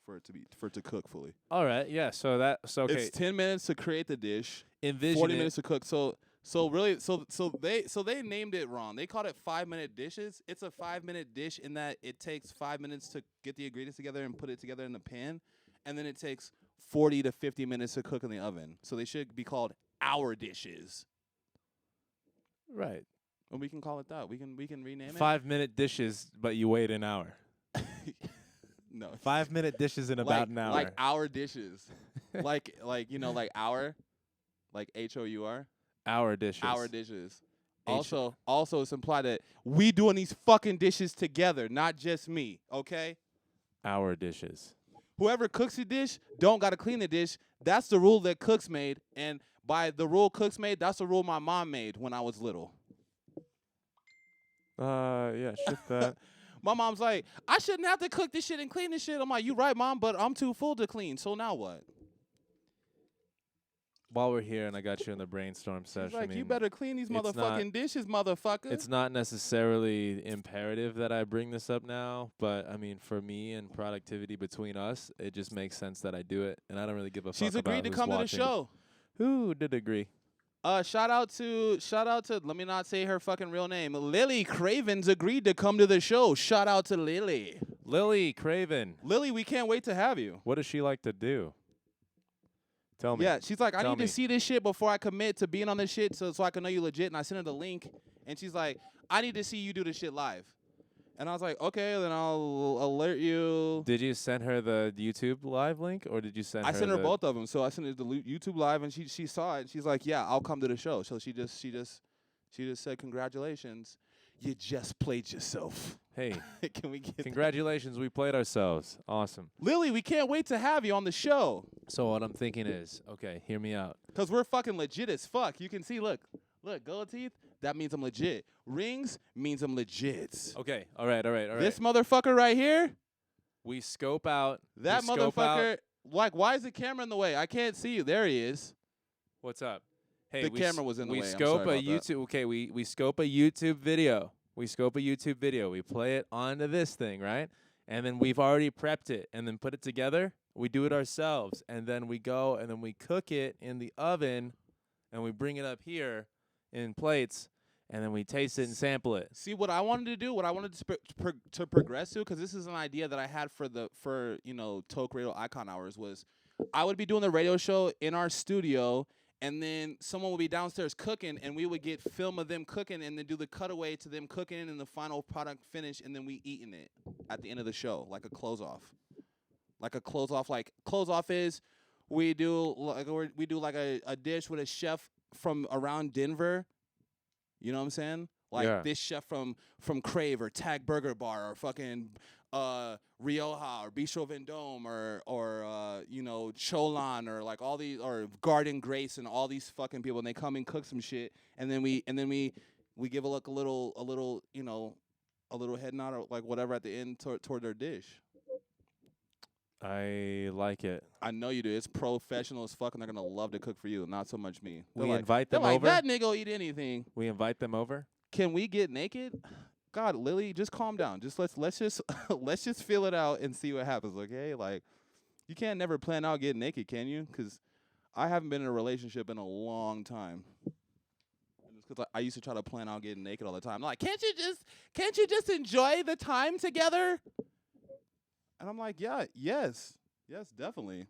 for it to cook fully. All right, yeah. So okay. It's 10 minutes to create the dish, Envision 40 it. minutes to cook. So they named it wrong. They called it 5-minute dishes. It's a 5-minute dish in that it takes 5 minutes to get the ingredients together and put it together in the pan, and then it takes 40 to 50 minutes to cook in the oven. So they should be called hour dishes. Right. And we can call it that. We can rename it. 5-minute dishes, but you wait an hour. No. 5-minute dishes in about an hour. Like hour dishes. like hour. Like HOUR. Hour dishes. Hour dishes. Also it's implied that we doing these fucking dishes together, not just me, okay? Hour dishes. Whoever cooks the dish don't got to clean the dish. That's the rule that Cooks made. And by the rule Cooks made, that's the rule my mom made when I was little. Yeah, shift that. My mom's like, I shouldn't have to cook this shit and clean this shit. I'm like, you right, Mom, but I'm too full to clean. So now what? While we're here and I got you in the brainstorm session, She's like, you better clean these motherfucking dishes, motherfucker. It's not necessarily imperative that I bring this up now, but I mean, for me and productivity between us, it just makes sense that I do it, and I don't really give a fuck She's about agreed to who's come to the watching. show. Who did agree? Shout out to let me not say her fucking real name. Lily Craven's agreed to come to the show. Shout out to Lily. Lily Craven. Lily, we can't wait to have you. What does she like to do? Tell me. Yeah, she's like, I Tell need me. to see this shit before I commit to being on this shit so I can know you legit. And I sent her the link, and she's like, I need to see you do this shit live. And I was like, okay, then I'll alert you. Did you send her the YouTube live link, or did you send I her sent her the both of them. So I sent her the YouTube live, and she saw it. And she's like, yeah, I'll come to the show. So she just said, congratulations, you just played yourself. Hey, Can we get that? congratulations, we played ourselves. Awesome. Lily, we can't wait to have you on the show. So what I'm thinking is, okay, hear me out. Because we're fucking legit as fuck. You can see, look, gold teeth, that means I'm legit. Rings means I'm legit. Okay, all right. This motherfucker right here, We scope out. that we scope out- motherfucker, like, why is the camera in the way? I can't see you. There he is. What's up? Hey, The camera was in the we way. I'm scope sorry a about that. YouTube. Okay, we scope a YouTube video. We scope a YouTube video. We play it onto this thing, right? And then we've already prepped it, and then put it together. We do it ourselves, and then we go and then we cook it in the oven, and we bring it up here in plates, and then we taste it and sample it. See, what I wanted to do, what I wanted to progress to, because this is an idea that I had for Toke Radio Icon Hours, was I would be doing the radio show in our studio, and then someone would be downstairs cooking, and we would get film of them cooking, and then do the cutaway to them cooking and the final product finish, and then we eating it at the end of the show, like a close off. Like a close off. Like close off is we do like a dish with a chef from around Denver. You know what I'm saying? Like Yeah. this chef from Crave or Tag Burger Bar or fucking Rioja or Bistro Vendome or Cholan or like all these, or Garden Grace and all these fucking people, and they come and cook some shit, and then we give a little head nod or like whatever at the end toward their dish. I like it. I know you do. It's professional as fuck, and they're gonna love to cook for you. Not so much me. We They're invite they're them like, over. that nigga will eat anything. We invite them over. Can we get naked? God, Lily, just calm down. Just let's just let's just feel it out and see what happens. Okay, like you can't never plan out getting naked, can you? Because I haven't been in a relationship in a long time. Because I used to try to plan out getting naked all the time. I'm like, can't you just enjoy the time together? And I'm like, yes, definitely.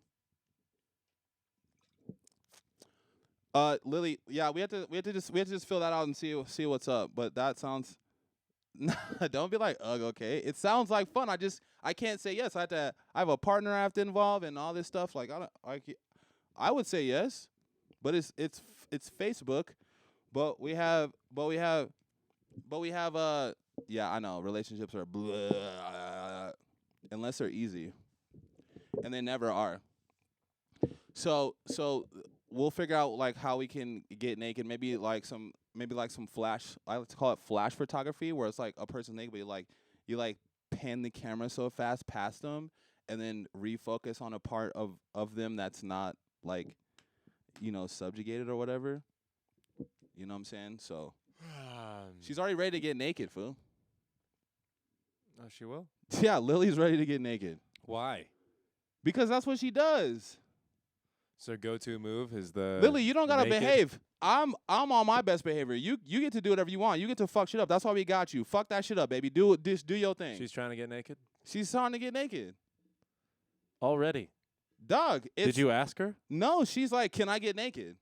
Lily, yeah, we have to just fill that out and see what's up. But that sounds Don't be like, ugh, okay. It sounds like fun. I can't say yes. I have a partner I have to involve and all this stuff. Like I would say yes, but it's Facebook. But we have yeah, I know relationships are blah, unless they're easy, and they never are. So we'll figure out like how we can get naked. Maybe like some flash. I like to call it flash photography, where it's like a person naked, but you pan the camera so fast past them, and then refocus on a part of them that's not like, subjugated or whatever. You know what I'm saying? So she's already ready to get naked, fool. Oh, she will? Yeah, Lily's ready to get naked Why? because that's what she does. So go-to move is the Lily, you don't gotta naked? behave. I'm on my best behavior. You get to do whatever you want. You get to fuck shit up. That's why we got you. Fuck that shit up, baby. Do your thing. She's trying to get naked? She's trying to get naked. Already? Dog. Did you ask her? No, she's like, can I get naked?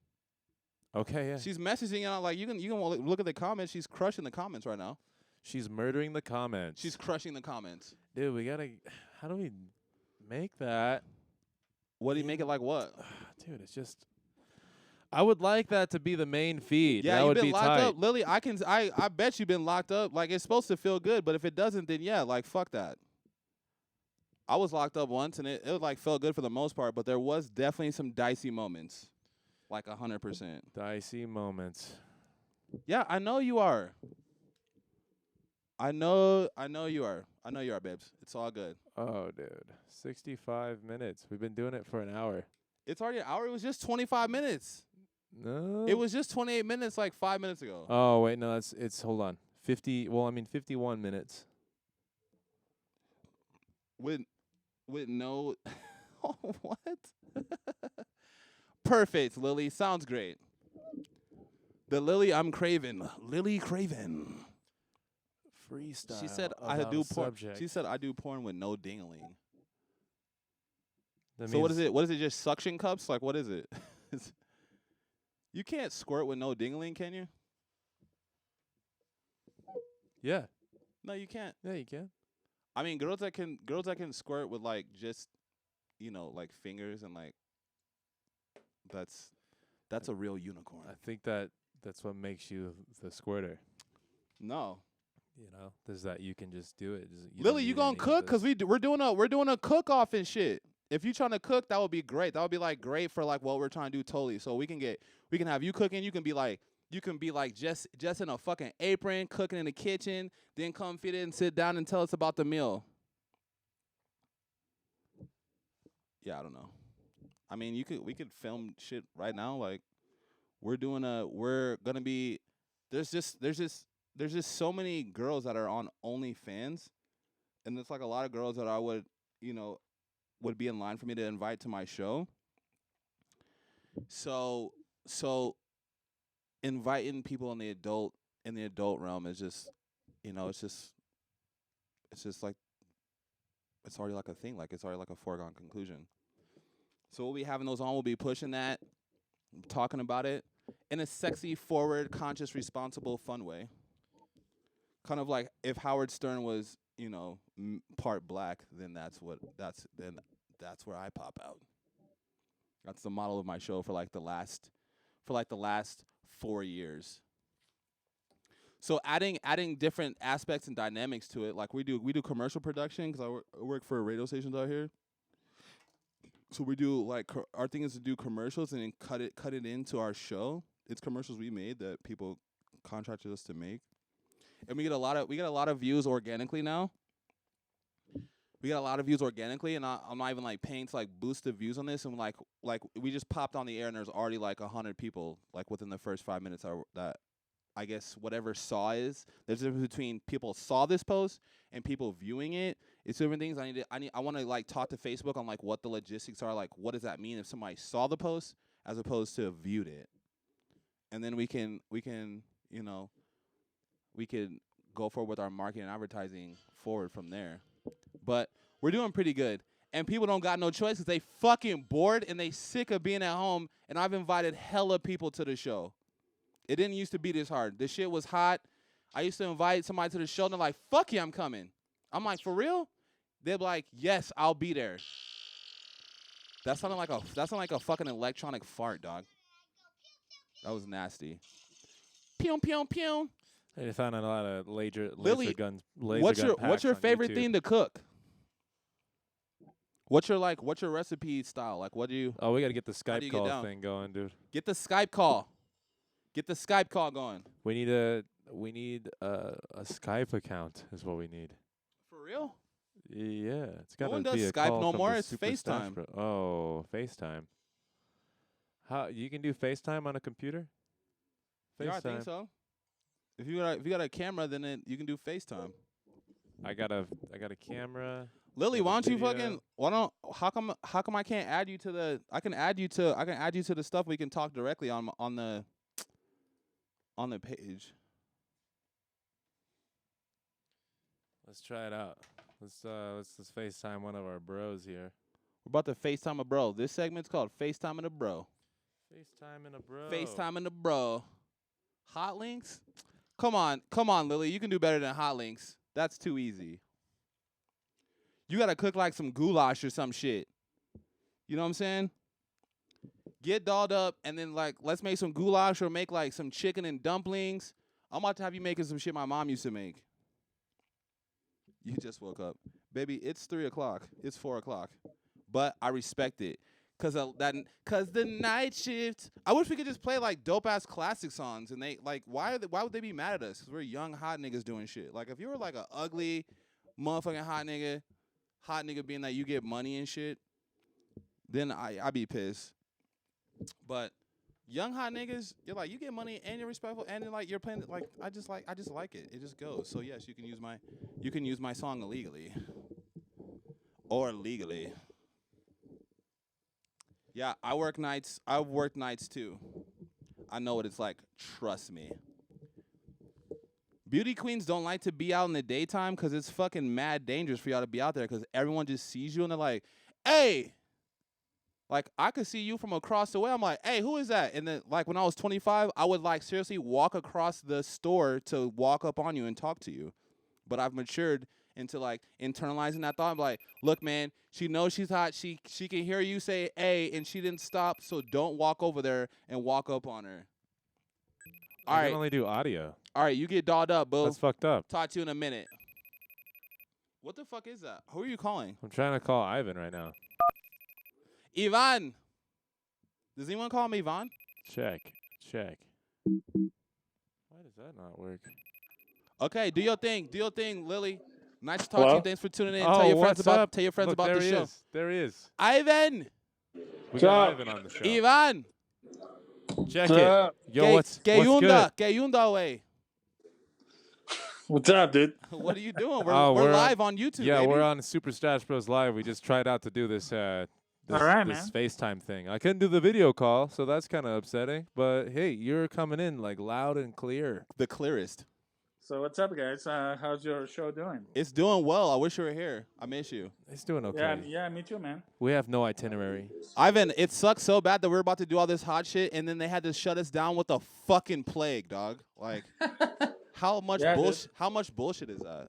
Okay, yeah. She's messaging out like you can look at the comments. She's crushing the comments right now. She's murdering the comments. She's crushing the comments. Dude, we gotta. How do we make that? What do you make it like? What? Dude, it's just. I would like that to be the main feed. Yeah, that you've would been be locked tight. up, Lily. I bet you've been locked up. Like it's supposed to feel good, but if it doesn't, then yeah, like fuck that. I was locked up once, and it like felt good for the most part, but there was definitely some dicey moments, like 100%. Dicey moments. Yeah, I know you are. I know you are. I know you are, babes. It's all good. Oh, dude. 65 minutes. We've been doing it for an hour. It's already an hour. It was just 25 minutes. No. It was just 28 minutes like 5 minutes ago. Oh, wait, no, it's hold on. 51 minutes. With no what? Perfect, Lily. Sounds great. The Lily I'm craving. Lily Craven. Freestyle. She said I about do a porn. subject. She said I do porn with no dingling. That So what is means- it? What is it? Just suction cups? Like what is it? You can't squirt with no dingling, can you? Yeah. No, you can't. Yeah, you can. I mean, girls that can squirt with like just, like fingers and like. That's a real unicorn. I think that's what makes you the squirter. No, There's that you can just do it. Lily, you gonna cook? Cause we're doing a cook off and shit. If you trying to cook, that would be great. That would be like great for like what we're trying to do totally. So we can have you cooking. You can be like just in a fucking apron cooking in the kitchen. Then come fit in, sit down, and tell us about the meal. Yeah, I don't know. I mean, we could film shit right now. Like we're gonna be. There's just so many girls that are on OnlyFans, and it's like a lot of girls that I would be in line for me to invite to my show. So inviting people in the adult realm is just it's just like it's already like a thing, like it's already like a foregone conclusion. So we'll be having those on, we'll be pushing that, talking about it in a sexy, forward, conscious, responsible, fun way. Kind of like if Howard Stern was, part black, then that's where I pop out. That's the model of my show for the last 4 years. So adding different aspects and dynamics to it, like we do commercial production because I work for radio stations out here. So we do our thing is to do commercials and then cut it into our show. It's commercials we made that people contracted us to make, and we get a lot of views organically now. We got a lot of views organically, and I'm not even paying to boost the views on this. And like we just popped on the air, and there's already 100 people within the first 5 minutes that I guess whatever saw is. There's a difference between people saw this post and people viewing it. It's different things. I want to talk to Facebook on what the logistics are. What does that mean if somebody saw the post as opposed to viewed it? And then we can go forward with our marketing and advertising forward from there. But we're doing pretty good. And people don't got no choice because they fucking bored and they sick of being at home. And I've invited hella people to the show. It didn't used to be this hard. The shit was hot. I used to invite somebody to the show, and they're like, fuck yeah, I'm coming. I'm like, for real? They're like, yes, I'll be there. That sounded like a fucking electronic fart, dog. That was nasty. Pew, pew, pew. They found a lot of laser Lily, guns. What's your favorite thing to cook? What's your recipe style? Like, what do you? Oh, we got to get the do Skype you get call down? thing going, dude. Get the Skype call. Get the Skype call going. We need a Skype account is what we need. For real? Yeah, it's got to one be does a Skype call no from more, the it's Super Stash FaceTime. Bro. Oh, FaceTime. How you can do FaceTime on a computer? Yeah, I think so. If you got a camera, then you can do FaceTime. I got a camera. Lily, Got a why don't you video. how come I can't add you to the I can add you to the stuff we can talk directly on the page. Let's try it out. Let's FaceTime one of our bros here. We're about to FaceTime a bro. This segment's called FaceTime and a bro. FaceTime and a bro. FaceTime and a bro. Hot links? Come on, Lily. You can do better than hot links. That's too easy. You gotta cook like some goulash or some shit. You know what I'm saying? Get dolled up and then like let's make some goulash or make like some chicken and dumplings. I'm about to have you making some shit my mom used to make. You just woke up. Baby, it's 3 o'clock. It's 4 o'clock. But I respect it. Cause the night shift. I wish we could just play like dope ass classic songs and they like why would they be mad at us? Cause we're young hot niggas doing shit. Like if you were like a ugly motherfucking hot nigga being that you get money and shit, then I'd be pissed. But young hot niggas, you're like you get money and you're respectful and like you're playing like I just like it. It just goes. So yes, you can use my song illegally or legally. Yeah, I work nights. I've worked nights too. I know what it's like. Trust me. Beauty queens don't like to be out in the daytime because it's fucking mad dangerous for y'all to be out there because everyone just sees you and they're like, hey. Like, I could see you from across the way. I'm like, hey, who is that? And then, like, when I was 25, I would, like, seriously walk across the store to walk up on you and talk to you. But I've matured into, like, internalizing that thought. I'm like, look, man, she knows she's hot. She can hear you say, hey, and she didn't stop, so don't walk over there and walk up on her. All I right. can only do audio. All right, you get dolled up, boo. That's fucked up. Talk to you in a minute. What the fuck is that? Who are you calling? I'm trying to call Ivan right now. Ivan. Does anyone call me Ivan? Check. Why does that not work? Okay, do your thing, Lily. Nice to talk to you. Thanks for tuning in. Tell your friends what's up? Tell your friends Look, about there the he show. is. There he is. Ivan. We got Ivan on the show. Ivan. Check it. Yo, what's good? good? Way. What's up, dude? What are you doing? We're live on YouTube. Yeah, baby. we're on Super Stash Bros Live. We just tried out to do this All right, this man. FaceTime thing. I couldn't do the video call, so that's kind of upsetting. But hey, you're coming in like loud and clear. The clearest. So what's up, guys? How's your show doing? It's doing well. I wish you were here. I miss you. It's doing okay. Yeah, me too, man. We have no itinerary. Ivan, it sucks so bad that we're about to do all this hot shit, and then they had to shut us down with the fucking plague, dog. Like, how much bullshit? How much bullshit is that?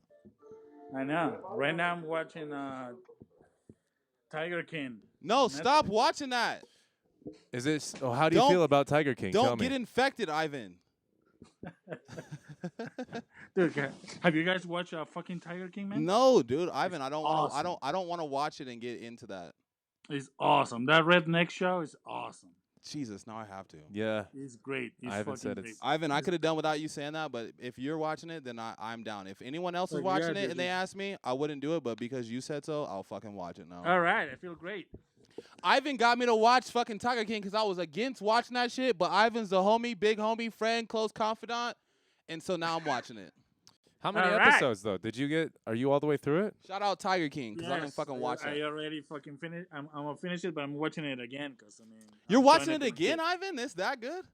I know. Right now I'm watching Tiger King. No, stop watching that. Is it? Oh, how do you feel about Tiger King? Tell Don't me. get infected, Ivan. Dude, have you guys watched fucking Tiger King, man? No, dude, Ivan, I don't want to. awesome. I don't want to watch it and get into that. It's awesome. That redneck show is awesome. Jesus, now I have to. Yeah. It's great. It's I haven't fucking said great. it's- Ivan, I could have done without you saying that, but if you're watching it, then I'm down. If anyone else is Like, watching yeah, it and they dude. ask me, I wouldn't do it, but because you said so, I'll fucking watch it now. All right, I feel great. Ivan got me to watch fucking Tiger King because I was against watching that shit, but Ivan's the homie, big homie, friend, close confidant, and so now I'm watching it. How many All right. episodes though? Did you get? Are you all the way through it? Shout out TigerKing because I didn't Yes, fucking watch I it. already fucking finished. I'm gonna finish it, but I'm watching it again because I mean. You're I'm watching trying it to again, complete- Ivan? It's that good?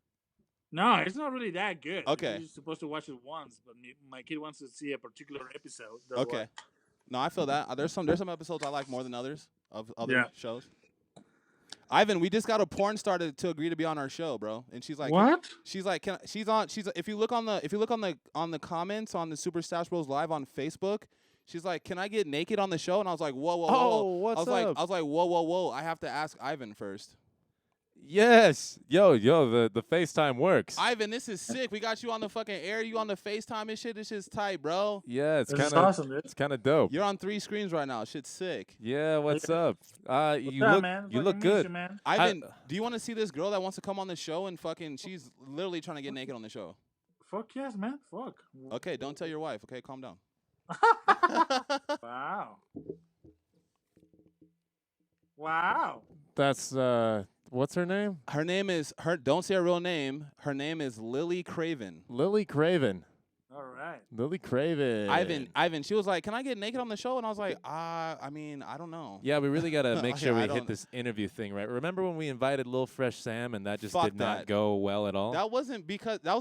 No, it's not really that good. Okay. You're supposed to watch it once, but my kid wants to see a particular episode. That's Okay. why. No, I feel that. There's some episodes I like more than others of other Yeah. shows. Ivan, we just got a porn star to agree to be on our show, bro. And she's like, What? She's like, if you look on the comments on the Super Stash Bros Live on Facebook, she's like, can I get naked on the show? And I was like, whoa, whoa, whoa, whoa. Oh, what's I up? was like, whoa, whoa, whoa. I have to ask Ivan first. Yes. Yo, the FaceTime works. Ivan, this is sick. We got you on the fucking air. You on the FaceTime and shit. This shit's tight, bro. Yeah, it's This is kind of awesome, dude. it's kind of dope. You're on 3 screens right now. Shit's sick. Yeah, what's up? You What's up, look man? you Fucking look miss good. you, man. Ivan, do you want to see this girl that wants to come on the show and fucking? She's literally trying to get naked on the show. Fuck yes, man. Fuck. Okay, don't tell your wife. Okay, calm down. Wow. Wow. That's what's her name? Her name is Don't say her real name. Her name is Lily Craven. Lily Craven. All right. Lily Craven. Ivan. She was like, "Can I get naked on the show?" And I was like, I mean, I don't know. Yeah, we really gotta make sure I we don't- hit this interview thing right. Remember when we invited Lil Fresh Sam and that just Fuck did not that. go well at all? That was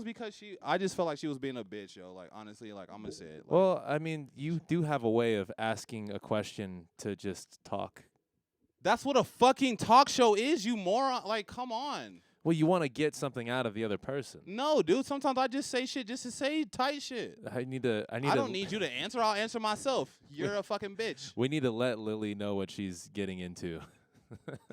because she. I just felt like she was being a bitch, yo. Like honestly, like I'm gonna say it. Like, Well, I mean, you do have a way of asking a question to just talk. that's what a fucking talk show is, you moron. Like, come on. Well, you want to get something out of the other person. No, dude. Sometimes I just say shit just to say tight shit. I need to. I don't need you to answer. I'll answer myself. You're a fucking bitch. We need to let Lily know what she's getting into.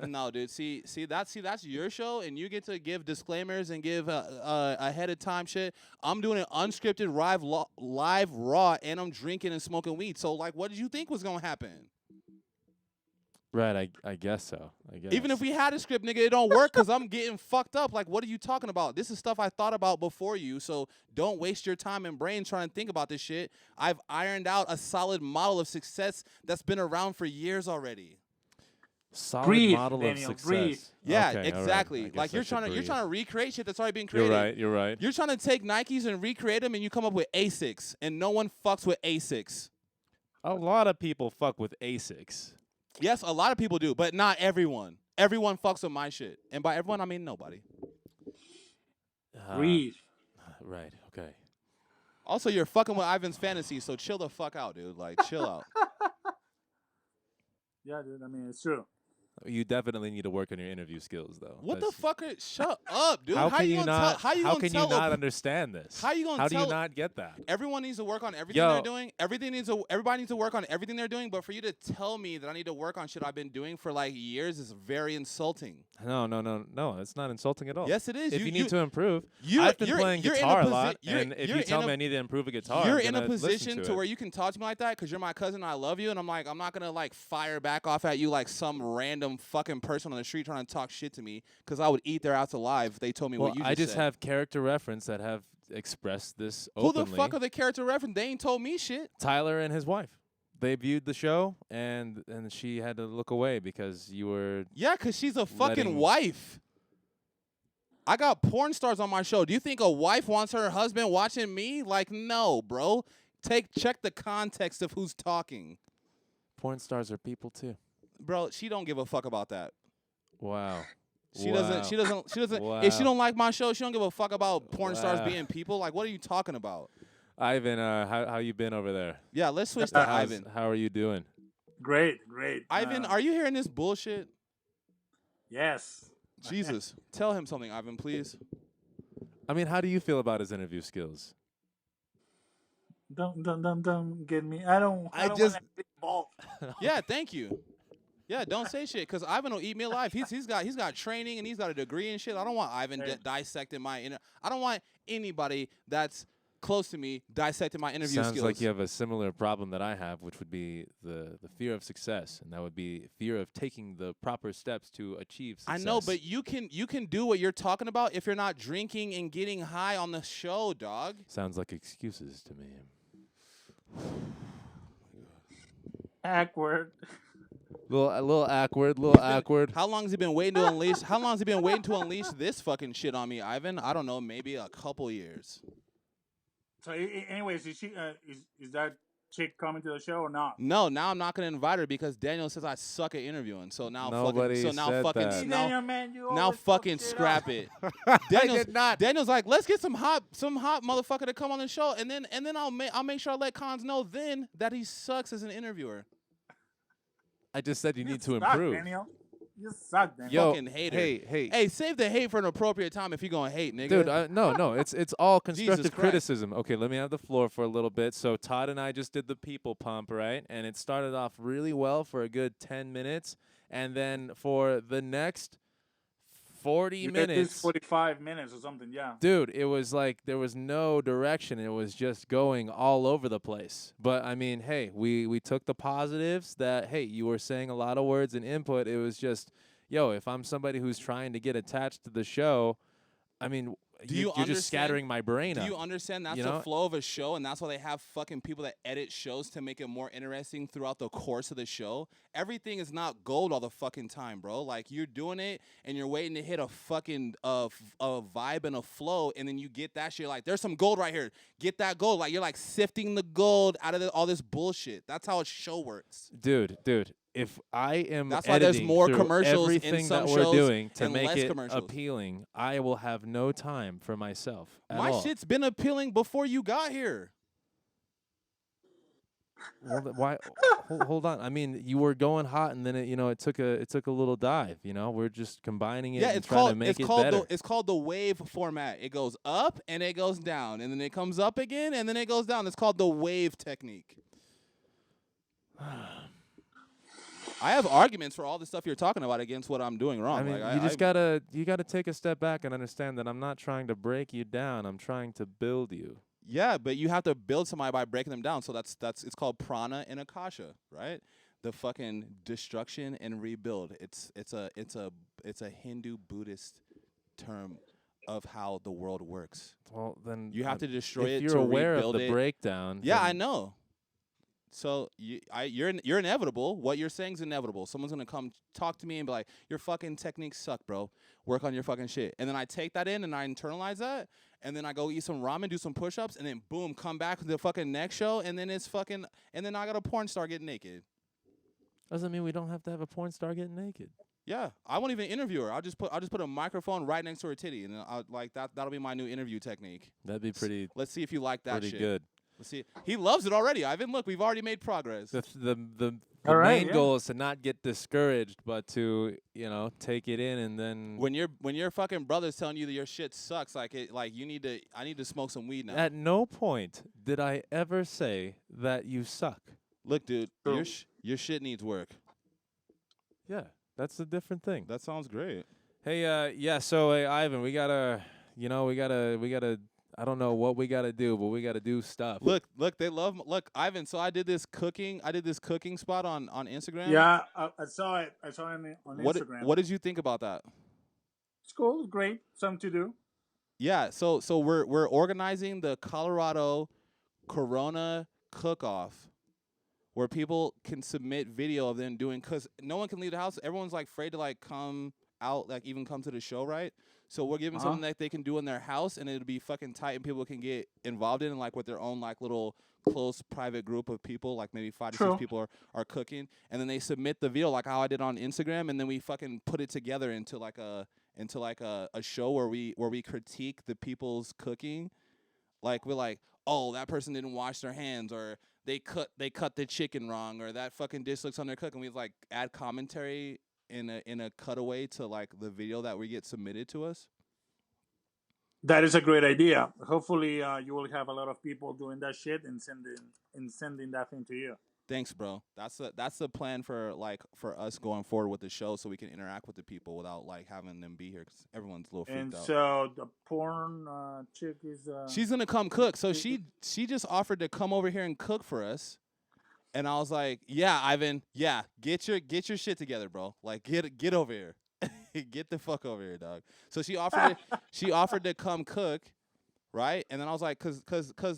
No, dude. See, that's your show, and you get to give disclaimers and give ahead of time shit. I'm doing it unscripted, live, raw, and I'm drinking and smoking weed. So, like, what did you think was gonna happen? Right, I guess so. I guess. Even if we had a script, nigga, it don't work because I'm getting fucked up. Like, what are you talking about? This is stuff I thought about before you, so don't waste your time and brain trying to think about this shit. I've ironed out a solid model of success that's been around for years already. solid Breathe, model Daniel, of success. breathe. Yeah, Okay, all right. exactly. I guess Like I you're should trying to breathe. recreate shit that's already been created. You're right. You're right. You're trying to take Nikes and recreate them, and you come up with Asics, and no one fucks with Asics. A lot of people fuck with Asics. Yes, a lot of people do, but not everyone. Everyone fucks with my shit, and by everyone I mean nobody. Breathe. Right. Okay. Also, you're fucking with Ivan's fantasy, so chill the fuck out, dude. Like, chill out. Yeah, dude. I mean, it's true. You definitely need to work on your interview skills, though. What the That's- fuck? Shut up, dude. How can you gonna not? Tell, how you how gonna can tell you a- not understand this? How you gonna How do tell? you not get that? Everyone needs to work on everything Yo. they're doing. Everybody needs to work on everything they're doing. But for you to tell me that I need to work on shit I've been doing for like years is very insulting. No. It's not insulting at all. Yes, it is. If you need to improve, you're- I've been you're- playing you're in a guitar a posi- lot, you're- and if you're you tell in me a- I need to improve a guitar, You're I'm in a gonna listen position to where it. you can talk to me like that because you're my cousin and I love you, and I'm like, I'm not gonna like fire back off at you like some random fucking person on the street trying to talk shit to me because I would eat their ass alive if they told me Well, what you I just said. have character reference that have expressed this Who openly. the fuck are the character reference? They ain't told me shit. Tyler and his wife. They viewed the show, and she had to look away because you were. Yeah, because she's a fucking Letting- wife. I got porn stars on my show. Do you think a wife wants her husband watching me? Like, no, bro. Check the context of who's talking. Porn stars are people too. Bro, she don't give a fuck about that. Wow. She Wow. doesn't. She doesn't. Wow. If she don't like my show, she don't give a fuck about porn stars Wow. being people. Like, what are you talking about? Ivan, how you been over there? Yeah, let's switch to How's- Ivan. How are you doing? Great, great. Ivan, are you hearing this bullshit? Yes. Jesus, tell him something, Ivan, please. I mean, how do you feel about his interview skills? Don't get me. I don't just- wanna be involved. Yeah, thank you. Yeah, don't say shit, cause Ivan will eat me alive. He's got training and he's got a degree and shit. I don't want Ivan Hey. dissecting my I don't want anybody that's close to me dissecting my interview Sounds skills. like you have a similar problem that I have, which would be the fear of success, and that would be fear of taking the proper steps to achieve I success. know, but you can do what you're talking about if you're not drinking and getting high on the show, dog. Sounds like excuses to me. Awkward. A little awkward. How long has he been waiting to unleash? How long has he been waiting to unleash this fucking shit on me, Ivan? I don't know, maybe a couple years. So, anyways, is she? Is that chick coming to the show or not? No, now I'm not gonna invite her because Daniel says I suck at interviewing. So now Nobody fucking, so now said fucking, that. Hey, now, Daniel, man, you now always fucking fuck shit scrap up. it. I did not. Daniel's like, let's get some hot motherfucker to come on the show, and then I'll make sure I let Cons know then that he sucks as an interviewer. I just said you need to Stop, improve. Daniel. You suck, then. Yo, Fucking hater. hey. Hey, save the hate for an appropriate time if you're gonna hate, nigga. Dude, no, it's all constructive Christ. criticism. Okay, let me have the floor for a little bit. So Todd and I just did the people pump, right? And it started off really well for a good 10 minutes, and then for the next 40 You did this minutes, 45 minutes or something, yeah. dude, it was like there was no direction. It was just going all over the place. But I mean, hey, we took the positives that, hey, you were saying a lot of words and input. It was just, yo, if I'm somebody who's trying to get attached to the show, I mean, you're just scattering my brain Do up. you understand that's you the know? flow of a show, and that's why they have fucking people that edit shows to make it more interesting throughout the course of the show? Everything is not gold all the fucking time, bro. Like, you're doing it, and you're waiting to hit a fucking a vibe and a flow, and then you get that shit. Like, there's some gold right here. Get that gold. Like, you're like sifting the gold out of all this bullshit. That's how a show works. Dude, if I am That's why there's editing more through commercials in everything some that we're shows doing to and make less it commercials. appealing, I will have no time for myself at My all. shit's been appealing before you got here. Well, why? Hold on. I mean, you were going hot, and then it took a little dive. We're just combining it. Yeah, and it's trying called to make it called better. it's called the wave format. It goes up and it goes down, and then it comes up again, and then it goes down. It's called the wave technique. I have arguments for all the stuff you're talking about against what I'm doing wrong. I mean, like, you just gotta take a step back and understand that I'm not trying to break you down. I'm trying to build you. Yeah, but you have to build somebody by breaking them down. So that's it's called prana and akasha, right? The fucking destruction and rebuild. It's a Hindu Buddhist term of how the world works. Well, then You have to destroy if it you're to aware of rebuild the it. breakdown. Yeah, I then know. So you're inevitable. What you're saying is inevitable. Someone's gonna come talk to me and be like, "Your fucking techniques suck, bro. Work on your fucking shit." And then I take that in and I internalize that, and then I go eat some ramen, do some push-ups, and then boom, come back to the fucking next show, and then and then I got a porn star getting naked. Doesn't mean we don't have to have a porn star getting naked. Yeah, I won't even interview her. I'll just put a microphone right next to her titty, and then that'll be my new interview technique. That'd be pretty Let's see if you like that pretty shit. good. Let's see. He loves it already. Ivan, look, we've already made progress. The All right, main yeah. goal is to not get discouraged, but to take it in and then. When your fucking brother's telling you that your shit sucks, I need to smoke some weed now. At no point did I ever say that you suck. Look, dude, True. your shit needs work. Yeah, that's a different thing. That sounds great. Hey, yeah. So, Ivan, we gotta. I don't know what we gotta do, but we gotta do stuff. Look, they love. Look, Ivan. So I did this cooking spot on Instagram. Yeah, I saw it. I saw it on Instagram. What did you think about that? It's cool. It's great. Something to do. Yeah. So we're organizing the Colorado Corona cook-off, where people can submit video of them doing, because no one can leave the house. Everyone's like afraid to like come out, like even come to the show, right? So we're giving something that they can do in their house, and it'll be fucking tight, and people can get involved in, like with their own like little close private group of people, like maybe 5 to 6 True. people are cooking, and then they submit the video like how I did on Instagram, and then we fucking put it together into like a show where we critique the people's cooking. Like we're like, oh, that person didn't wash their hands, or they cut the chicken wrong, or that fucking dish looks undercooked, and we like add commentary in a cutaway to like the video that we get submitted to us. That is a great idea. Hopefully, you will have a lot of people doing that shit and sending that thing to you. Thanks, bro. That's the plan for us going forward with the show, so we can interact with the people without like having them be here, because everyone's a little freaked And out. so the porn chick is. She's gonna come cook. So she just offered to come over here and cook for us. And I was like, yeah, Ivan, yeah, get your shit together, bro. Like get over here. Get the fuck over here, dog. So she offered to come cook, right? And then I was like, cause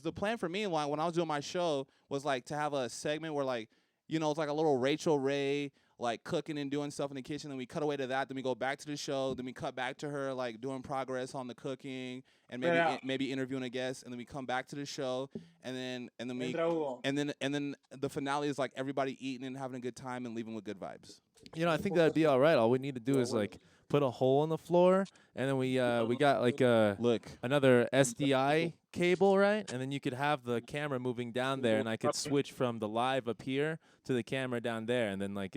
the plan for me, like when I was doing my show, was like to have a segment where like, it's like a little Rachel Ray like cooking and doing stuff in the kitchen. Then we cut away to that. Then we go back to the show. Then we cut back to her like doing progress on the cooking and maybe interviewing a guest. And then we come back to the show. And then the finale is like everybody eating and having a good time and leaving with good vibes. I think that'd be all right. All we need to do is like put a hole in the floor, and then we got like another SDI cable, right? And then you could have the camera moving down there, and I could switch from the live up here to the camera down there, and then like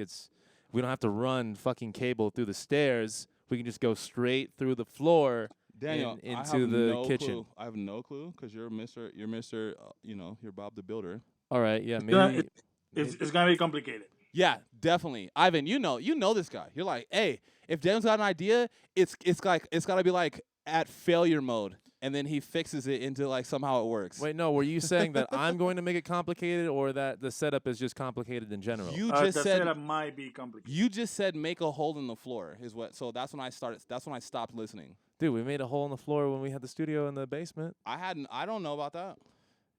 we don't have to run fucking cable through the stairs. We can just go straight through the floor Daniel, into I have the no kitchen. Clue. I have no clue because you're Mr. You're Bob the Builder. All right, yeah, gonna- maybe. It's gonna be complicated. Yeah, definitely, Ivan. You know this guy. You're like, hey, if Daniel's got an idea, it's gotta be like at failure mode, and then he fixes it into like somehow it works. Wait, no, were you saying that I'm going to make it complicated, or that the setup is just complicated in general? You The just said setup might be complicated. you just said make a hole in the floor is what. So that's when I started. That's when I stopped listening. Dude, we made a hole in the floor when we had the studio in the basement. I don't know about that.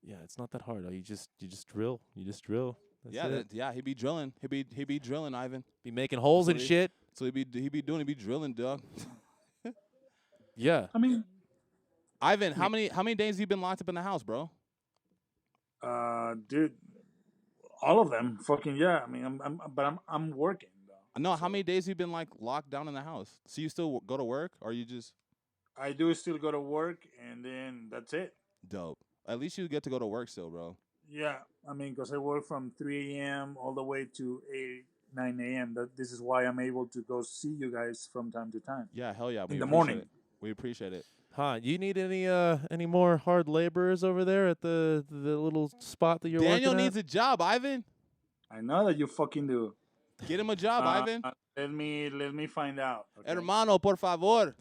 Yeah, it's not that hard. You just drill. You just drill. That's Yeah, it. yeah. He be drilling. He be drilling, Ivan. Be making holes and That's what shit. So he be drilling, dog. Yeah. I mean, Ivan, how many days have you been locked up in the house, bro? dude, all of them, fucking yeah. I mean, I'm working though. No, how many days have you been like locked down in the house? So you still go to work, or you just I do still go to work, and then that's it. dope? At least you get to go to work still, bro. Yeah, I mean, because I work from 3 a.m. all the way to 9 a.m. This is why I'm able to go see you guys from time to time. Yeah, hell yeah. In the appreciate morning. it. We appreciate it. Huh? You need any more hard laborers over there at the little spot that you're Daniel working needs at? a job, Ivan. I know that you fucking do. Get him a job, Ivan. Let me find out. Okay? Hermano, por favor.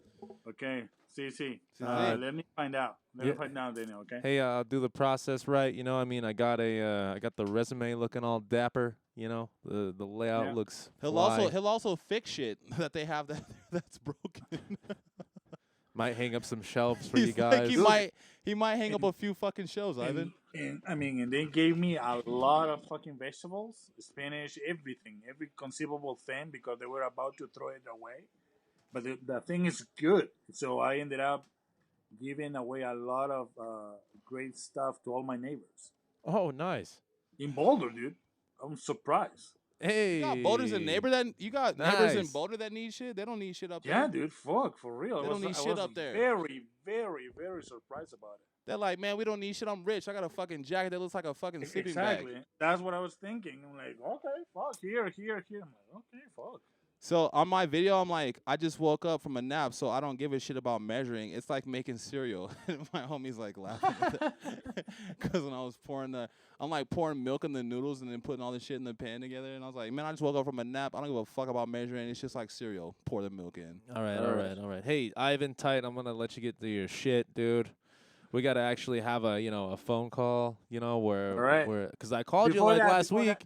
Okay. Sí. Sí. Let me find out. Let Yeah. me find out, Daniel. Okay. Hey, I'll do the process right. You know, I mean, I got the resume looking all dapper. You know, the layout Yeah. looks. He'll fly. also fix shit that they have that's broken. Might hang up some shelves for He's you guys. like, he might hang up a few fucking shows, Ivan. And I mean, and they gave me a lot of fucking vegetables, spinach, everything, every conceivable thing, because they were about to throw it away. But the thing is good, so I ended up giving away a lot of great stuff to all my neighbors Oh, nice. in Boulder, dude. I'm surprised. Hey. You got neighbors in Nice. Boulder that need shit. They don't need shit up Yeah, there. dude. Fuck, for real. They don't need I shit was up there. Very, very, very surprised about it. They're like, man, we don't need shit. I'm rich. I got a fucking jacket that looks like a fucking sleeping bag. That's what I was thinking. I'm like, okay, fuck, here. I'm like, okay, fuck. So on my video, I'm like, I just woke up from a nap, so I don't give a shit about measuring. It's like making cereal. My homie's like laughing because when I was I'm like pouring milk in the noodles and then putting all the shit in the pan together. And I was like, man, I just woke up from a nap. I don't give a fuck about measuring. It's just like cereal. Pour the milk in. All right. Hey, Ivan Tight, I'm gonna let you get to your shit, dude. We gotta actually have a phone call, All right. where because I called you like last week.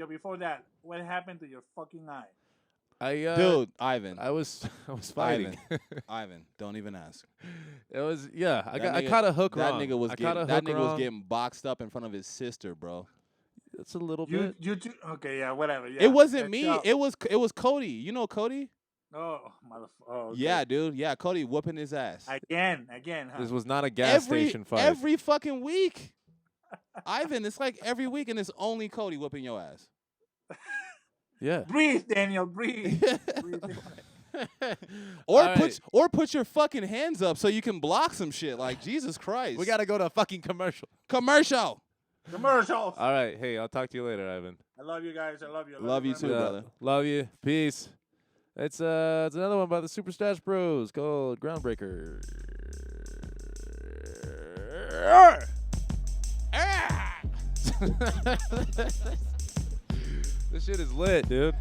Before that, what happened to your fucking eye? Dude, Ivan. I was fighting. Ivan, don't even ask. It was I That caught a hook That wrong. nigga was I caught a that hook nigga wrong. was getting boxed up in front of his sister, bro. It's a little You bit. you two, okay, yeah, whatever. Yeah, It wasn't check me. out. It was Cody. You know Cody? Oh, motherfucker. Oh, okay. Yeah, dude. Yeah, Cody whooping his ass. Again, huh? This was not a gas station fight. Every fucking week. Ivan, it's like every week, and it's only Cody whooping your ass. Yeah. Breathe, Daniel, breathe. Breathe. Or All put your fucking hands up so you can block some shit. Like Jesus Christ. We gotta go to a fucking commercial. Commercial. Commercials. All right. Hey, I'll talk to you later, Ivan. I love you guys. I love you. I Love you very too, much. brother. Love you. Peace. It's another one by the Super Stash Bros called Groundbreaker. This shit is lit, dude.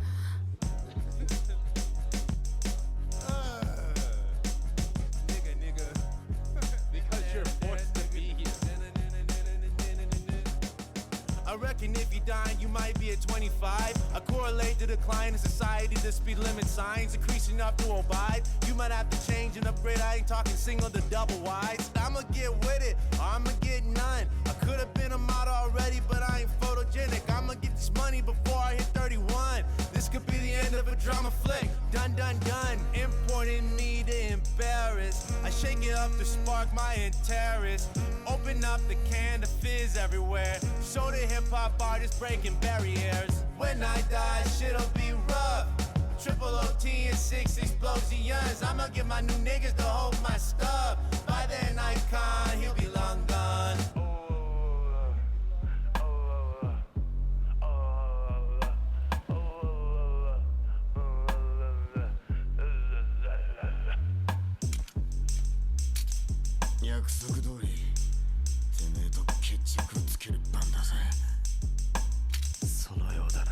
Because you're forced to be here. I reckon if you dying, you might be at 25. I correlate the decline in society, the speed limit signs increasing up to abide. You might have to change and upgrade. I ain't talking single to double wides. I'ma get with it, or I'ma get none. I could have been a model already, but I ain't photogenic. I'ma get this money before I hit 31. This could be the end of a drama flick. Done. Importing me to embarrass. I shake it up to spark my interest. Open up the can to fizz everywhere. Show the hip-hop artists breaking barriers. When I die, shit'll be rough. Triple OT and 6 explosions. I'ma get my new niggas to hold my stuff. By then, Icon, he'll be long gone. 束通りてめえと決着をつける番だぜ。そのようだな。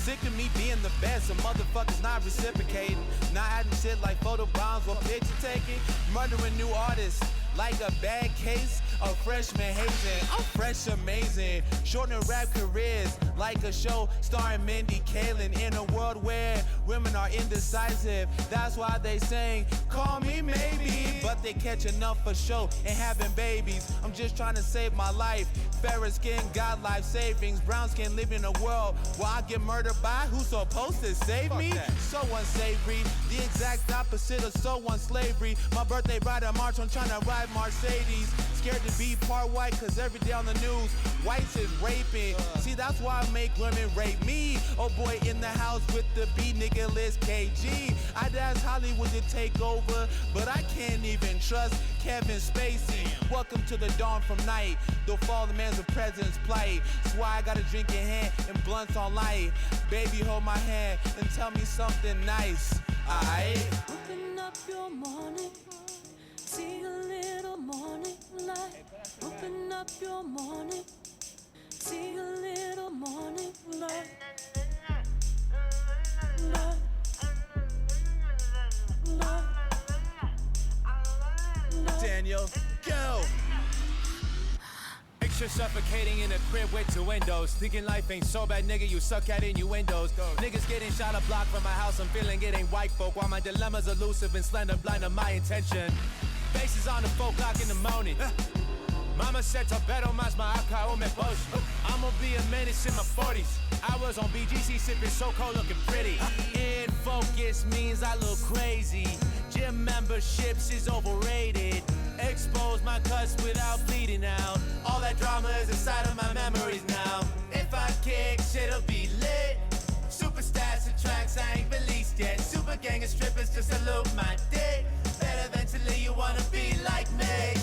Sick of me being the best, and motherfuckers not reciprocating. Not adding shit like photo bombs or picture taking. Murdering new artists like a bad case of freshman hazing. I'm fresh, amazing. Shortening rap careers like a show starring Mindy Kaling. In a world where women are indecisive, that's why they sing, call me maybe. But they catch enough for show and having babies. I'm just trying to save my life. Fairer skin, got life savings. Brown skin, live in a world where I get murdered by who's supposed to save me? So unsavory, the exact opposite of so unslavery. My birthday ride a march, I'm trying to ride Mercedes. Scared to be part white, cause every day on the news, whites is raping. See, that's why I make women rape me. Oh boy, in the house with the B nigga Liz KG. I'd ask Hollywood to take over, but I can't even trust Kevin Spacey. Welcome to the dawn from night. The fall of man's a president's plight. That's why I got a drink in hand and blunts on light. Baby, hold my hand and tell me something nice. Aight? Open up your morning, see a little morning light. Open up your morning, see a little morning light. Light. Light. Light. Daniel, go! Picture suffocating in a crib with 2 windows. Thinking life ain't so bad, nigga, you suck at innuendos. Niggas getting shot a block from my house, I'm feeling it ain't white folk. While my dilemma's elusive and slender, blind of my intention. Faces on the 4 o'clock in the morning. Mama said to better más ma'aka o me posh. I'ma be a menace in my 40s. I was on BGC sipping so cold looking pretty. In focus means I look crazy. Gym memberships is overrated. Expose my cuts without bleeding out. All that drama is inside of my memories now. If I kick, shit'll be lit. Super stats and tracks I ain't released yet. Super gang of strippers to salute my dick. Bet eventually you wanna be like me.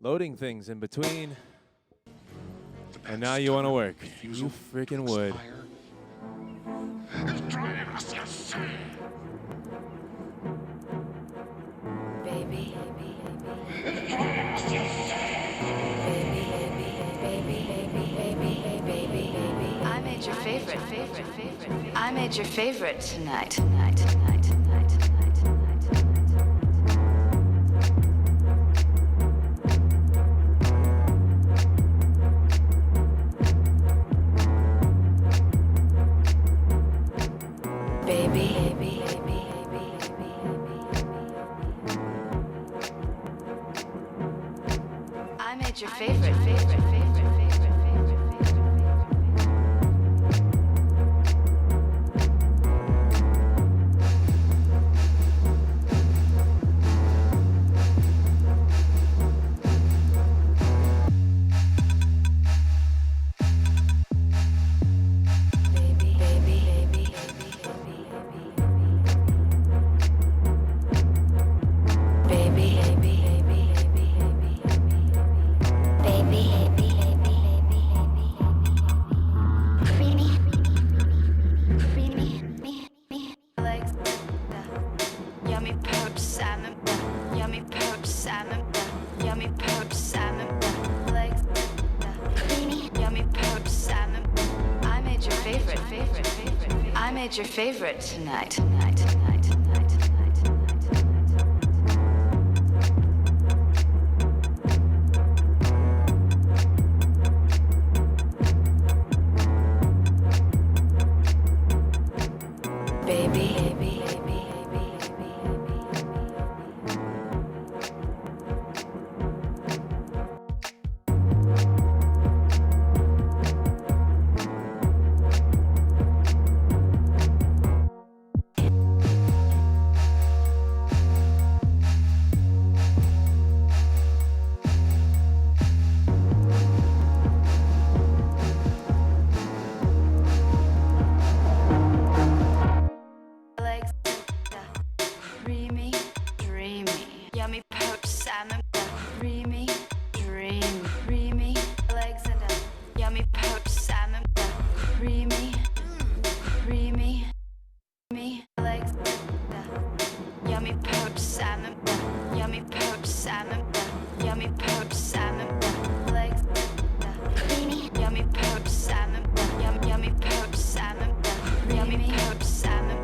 Loading things in between. And now you want to work. You freaking would. Baby. I made your favorite. I made your favorite tonight. I made your favorite. Your favorite tonight. yummy perch salmon, yummy perch salmon, yummy perch salmon, legs, creamy, yummy perch salmon, yummy perch salmon, yummy perch salmon.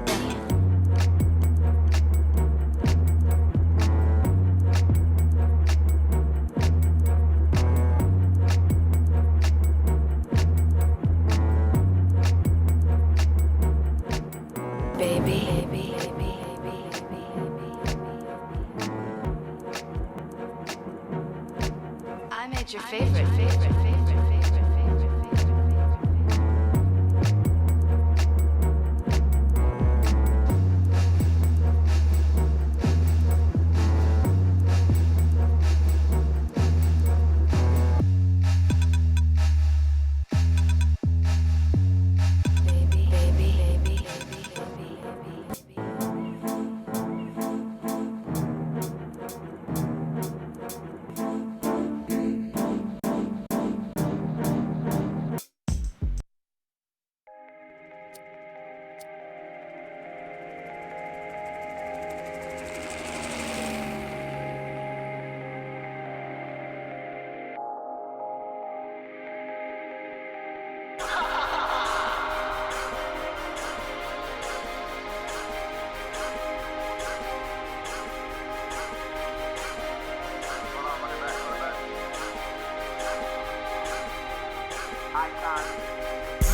I made your favorite.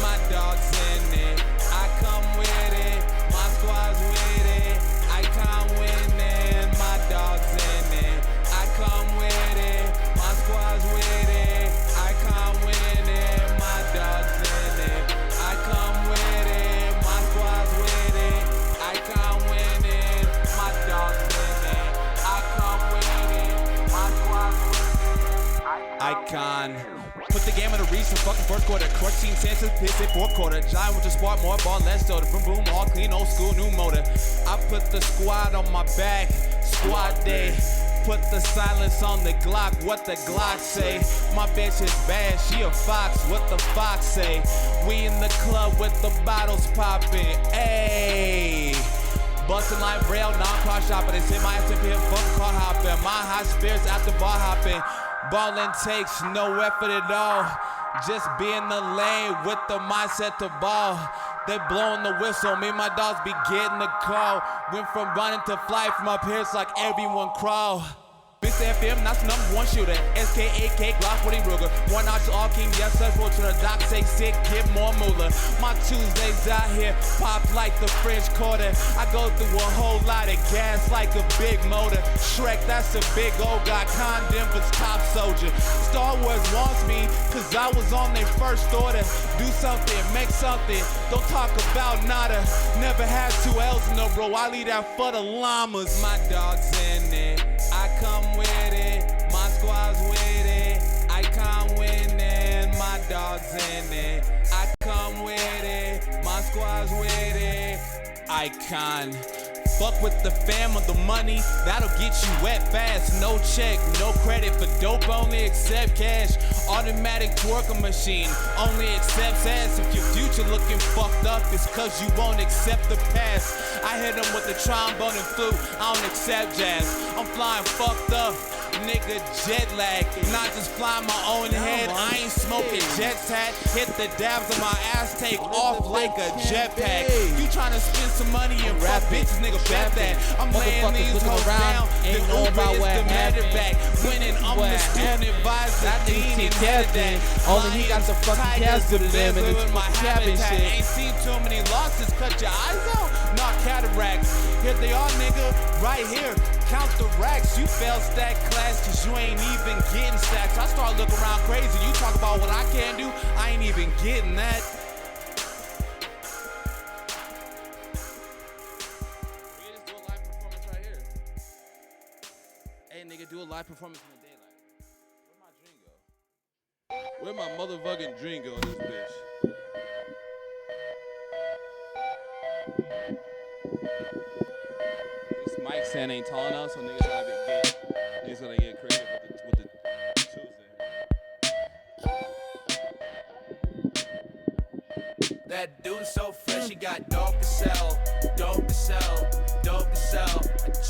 My dog's in it, I come with it. My squad's with it, I come winning. My dog's in it, I come with it. My squad's with it, I come winning. My dog's in it, I come with it. My squad's with it, I come winning. My dog's in it, I come with it. My squad's with it, Icon. Put the game on the reach from fucking first quarter. Crush team chances, piss it fourth quarter. Giant with the spark, more ball, less soda. Boom boom, all clean, old school, new motor. I put the squad on my back, squad day. Put the silence on the Glock, what the Glock say. My bitch is bad, she a fox, what the fox say. We in the club with the bottles popping, ayy. Bustin' like rail, non-cross shopping. They say my ass in here, fucking car hopping. My high spirits after bar hopping. Ballin' takes no effort at all. Just be in the lane with the mindset to ball. They blowing the whistle, me and my dogs be getting the call. Went from running to flight from up here, it's like everyone crawl. Mr. FM, that's the #1 shooter. SK, AK, Glock, 40 Ruger. One notch, all king, yes, let's roll to the doc, say sick, get more moolah. My Tuesdays out here pop like the French Quarter. I go through a whole lot of gas like a big motor. Shrek, that's a big old guy. Denver's top soldier. Star Wars wants me, cause I was on their first order. Do something, make something, don't talk about nada. Never had 2 L's in a row, I leave that for the llamas. My dog's in it, I come with it, my squad's with it, I come winning, my dog's in it, I come with it, my squad's with it, Icon. Fuck with the fam or the money, that'll get you wet fast. No check, no credit for dope, only accept cash. Automatic twerking machine, only accepts ass. If your future looking fucked up, it's cause you won't accept the past. I hit them with the trombone and flute, I don't accept jazz. I'm flying fucked up, nigga jet lag. Not just flying my own head, I ain't smoking jet tat. Hit the dabs on my ass, take off like a jetpack. You tryna spend some money and fuck bitches, nigga, bet that. I'm laying these hoes down, the Uber is the matter back. Winning, I'm the student advisor, dean and head of that. Only he got the fucking cast of them and it's my cabin habitat. shit. Ain't seen too many losses, cut your eyes out, not cataracts. Here they are, nigga, right here. Count the racks, you failed stat class cause you ain't even getting stacks. I start looking around crazy, you talk about what I can do, I ain't even getting that. We just do a live performance right here. Hey nigga, do a live performance in the daylight. Where'd my dream go? Where'd my motherfucking dream go in this bitch? This mic stand ain't tall enough, so niggas gotta get creative with the tools in. That dude is so fresh, he got dope to sell, dope to sell, dope to sell.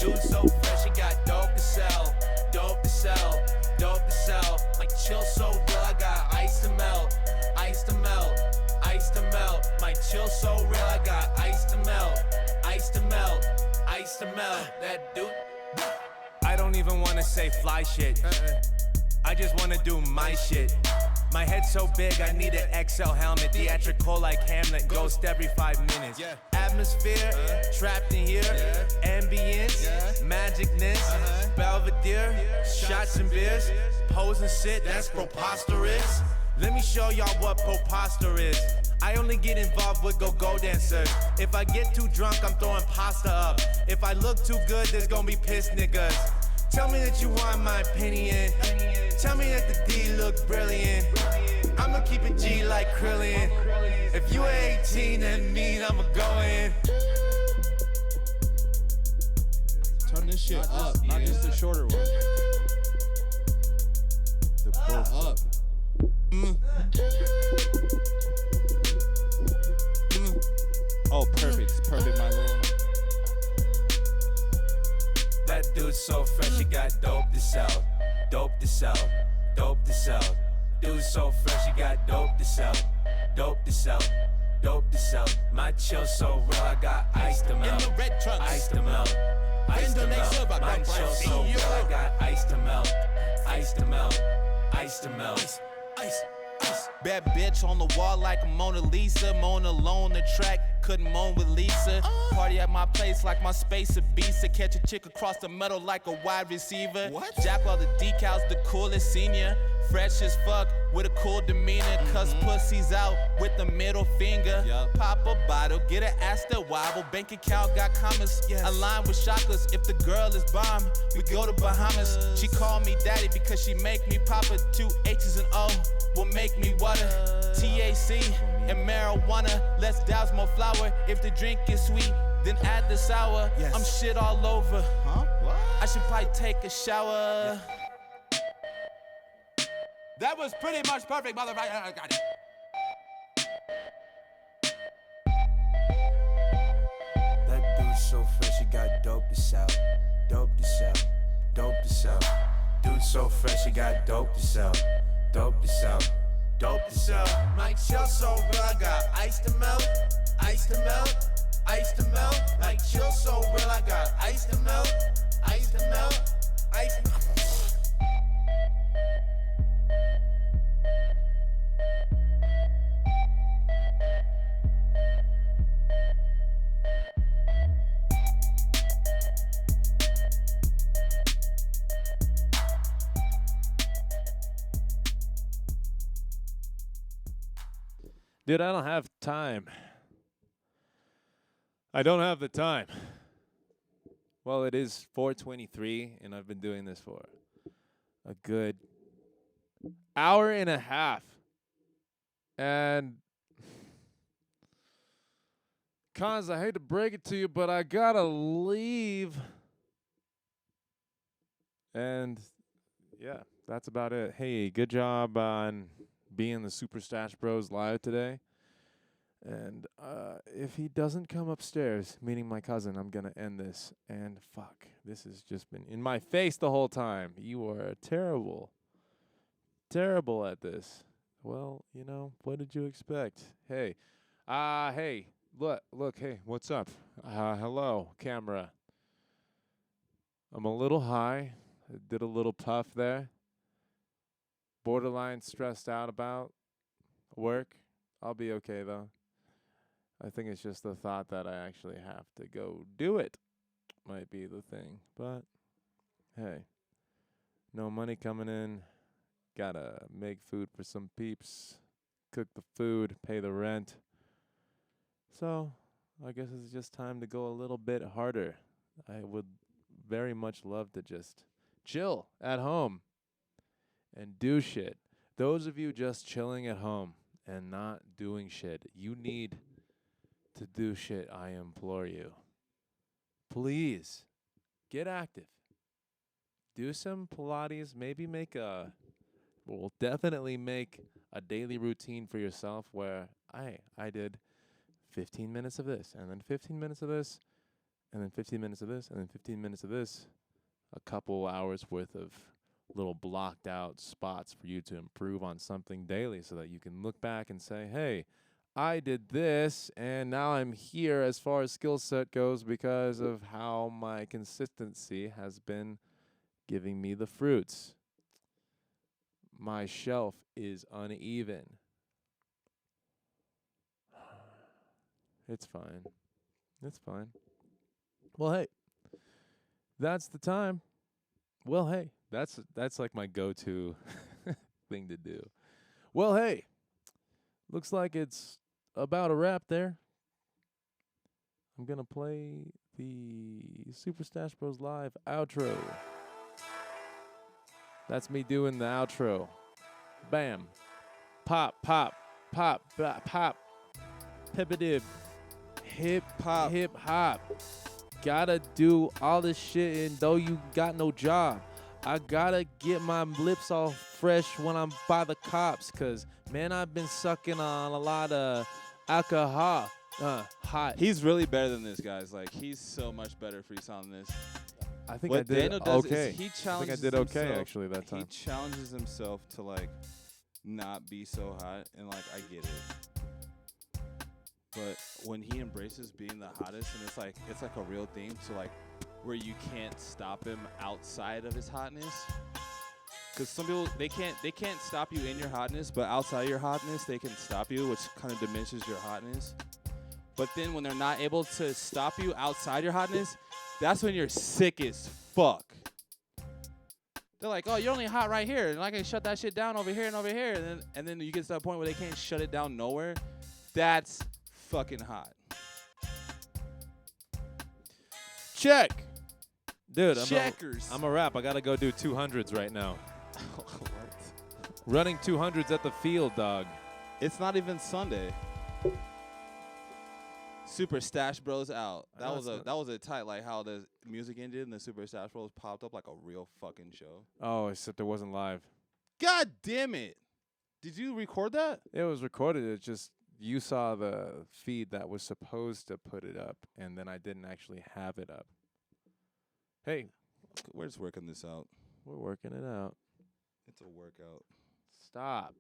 dude so fresh, he got dope to sell. Dope to sell, dope to sell. My chill so real, I got ice to melt. Ice to melt, ice to melt. My chill so real, I got ice to melt. Ice to melt, ice to melt. That dude. I don't even wanna say fly shit. I just wanna do my shit. My head's so big, I need an XL helmet. Theatrical like Hamlet, ghost every 5 minutes. Atmosphere, trapped in here. Ambience, magicness. Belvedere, shots and beers. Pose and sit, that's preposterous. Let me show y'all what proposter is. I only get involved with go-go dancers. If I get too drunk, I'm throwing pasta up. If I look too good, there's gonna be pissed niggas. Tell me that you want my opinion. Tell me that the D look brilliant. I'ma keep it G like Krillin. If you 18, that mean I'ma go in. Turn this shit up, not just the shorter one. The both up. Oh, perfect. It's perfect, my lord. That dude's so fresh, he got dope to sell. Dope to sell, dope to sell. Dude's so fresh, he got dope to sell. Dope to sell, dope to sell. My chill so real, I got ice to melt. In the red trunks. Ice to melt. Ice to melt. My chill so real, I got ice to melt. Ice to melt. Ice to melt. Ice. Bad bitch on the wall like a Mona Lisa. Moan alone the track, couldn't moan with Lisa. Party at my place like my space a beast. Catch a chick across the middle like a wide receiver. What? Jack all the decals, the coolest senior. Fresh as fuck with a cool demeanor. Cuss pussies out with the middle finger. Pop a bottle, get an ass that wobble. Bank account got commas, aligned with chakras. If the girl is bomb, we go to Bahamas. She call me daddy because she make me pop a 2 H's and O. Will make me water. THC and marijuana. Let's douse more flour. If the drink is sweet, then add the sour. I'm shit all over. I should probably take a shower. That was pretty much perfect, motherfucker. I got it. That dude's so fresh, he got dope to sell. Dope to sell, dope to sell. Dude's so fresh, he got dope to sell. Dope to sell, dope to sell. My chill so real, I got ice to melt. Ice to melt, ice to melt. My chill so real, I got ice to melt. Ice to melt, ice to melt. Dude, I don't have time. I don't have the time. Well, it is 4:23, and I've been doing this for a good hour and a half. And, Cons, I hate to break it to you, but I gotta leave. And, yeah, that's about it. Hey, good job on being the Super Stash Bros live today. And if he doesn't come upstairs, meaning my cousin, I'm going to end this. And fuck, this has just been in my face the whole time. You are terrible. Terrible at this. Well, you know, what did you expect? Hey. Hey, look, hey, what's up? Hello, camera. I'm a little high. I did a little puff there. Borderline stressed out about work. I'll be okay, though. I think it's just the thought that I actually have to go do it might be the thing. But, hey, no money coming in. Gotta make food for some peeps. Cook the food, pay the rent. So, I guess it's just time to go a little bit harder. I would very much love to just chill at home and do shit. Those of you just chilling at home and not doing shit, you need to do shit, I implore you. Please, get active. Do some Pilates, maybe definitely make a daily routine for yourself where I did 15 minutes of this and then 15 minutes of this and then 15 minutes of this, and then 15 minutes of this. A couple hours worth of little blocked out spots for you to improve on something daily so that you can look back and say, hey, I did this, and now I'm here as far as skill set goes because of how my consistency has been giving me the fruits. My shelf is uneven. It's fine. It's fine. Well, hey, that's the time. Well, hey, that's like my go-to thing to do. Well, hey, looks like it's about a wrap there. I'm going to play the Super Stash Bros Live outro. That's me doing the outro. Bam. Pop, pop, pop, pop, pop. Pippity. Hip hop. Hip hop. Gotta do all this shit and though you got no job. I gotta get my lips all fresh when I'm by the cops. Cause man, I've been sucking on a lot of alcohol. Hot. He's really better than this, guys. Like, he's so much better freestyling this. I think What I did Daniel does okay. is he I think I challenges did okay himself- actually that time. He challenges himself to, like, not be so hot. And, like, I get it. But when he embraces being the hottest, and it's like a real thing, so like where you can't stop him outside of his hotness. Because some people they can't stop you in your hotness, but outside your hotness they can stop you, which kind of diminishes your hotness. But then when they're not able to stop you outside your hotness, that's when you're sick as fuck. They're like, oh, you're only hot right here, and I can shut that shit down over here and over here, and then you get to that point where they can't shut it down nowhere. That's fucking hot. Check. Dude, Checkers. I'm a rap. I gotta go do 200s right now. What? Running 200s at the field, dog. It's not even Sunday. Super Stash Bros out. I know That was a tight, like how the music ended and the Super Stash Bros popped up like a real fucking show. Oh, except it wasn't live. God damn it! Did you record that? It was recorded. It just you saw the feed that was supposed to put it up, and then I didn't actually have it up. Hey, We're just working this out. we're working it out. It's a workout. Stop.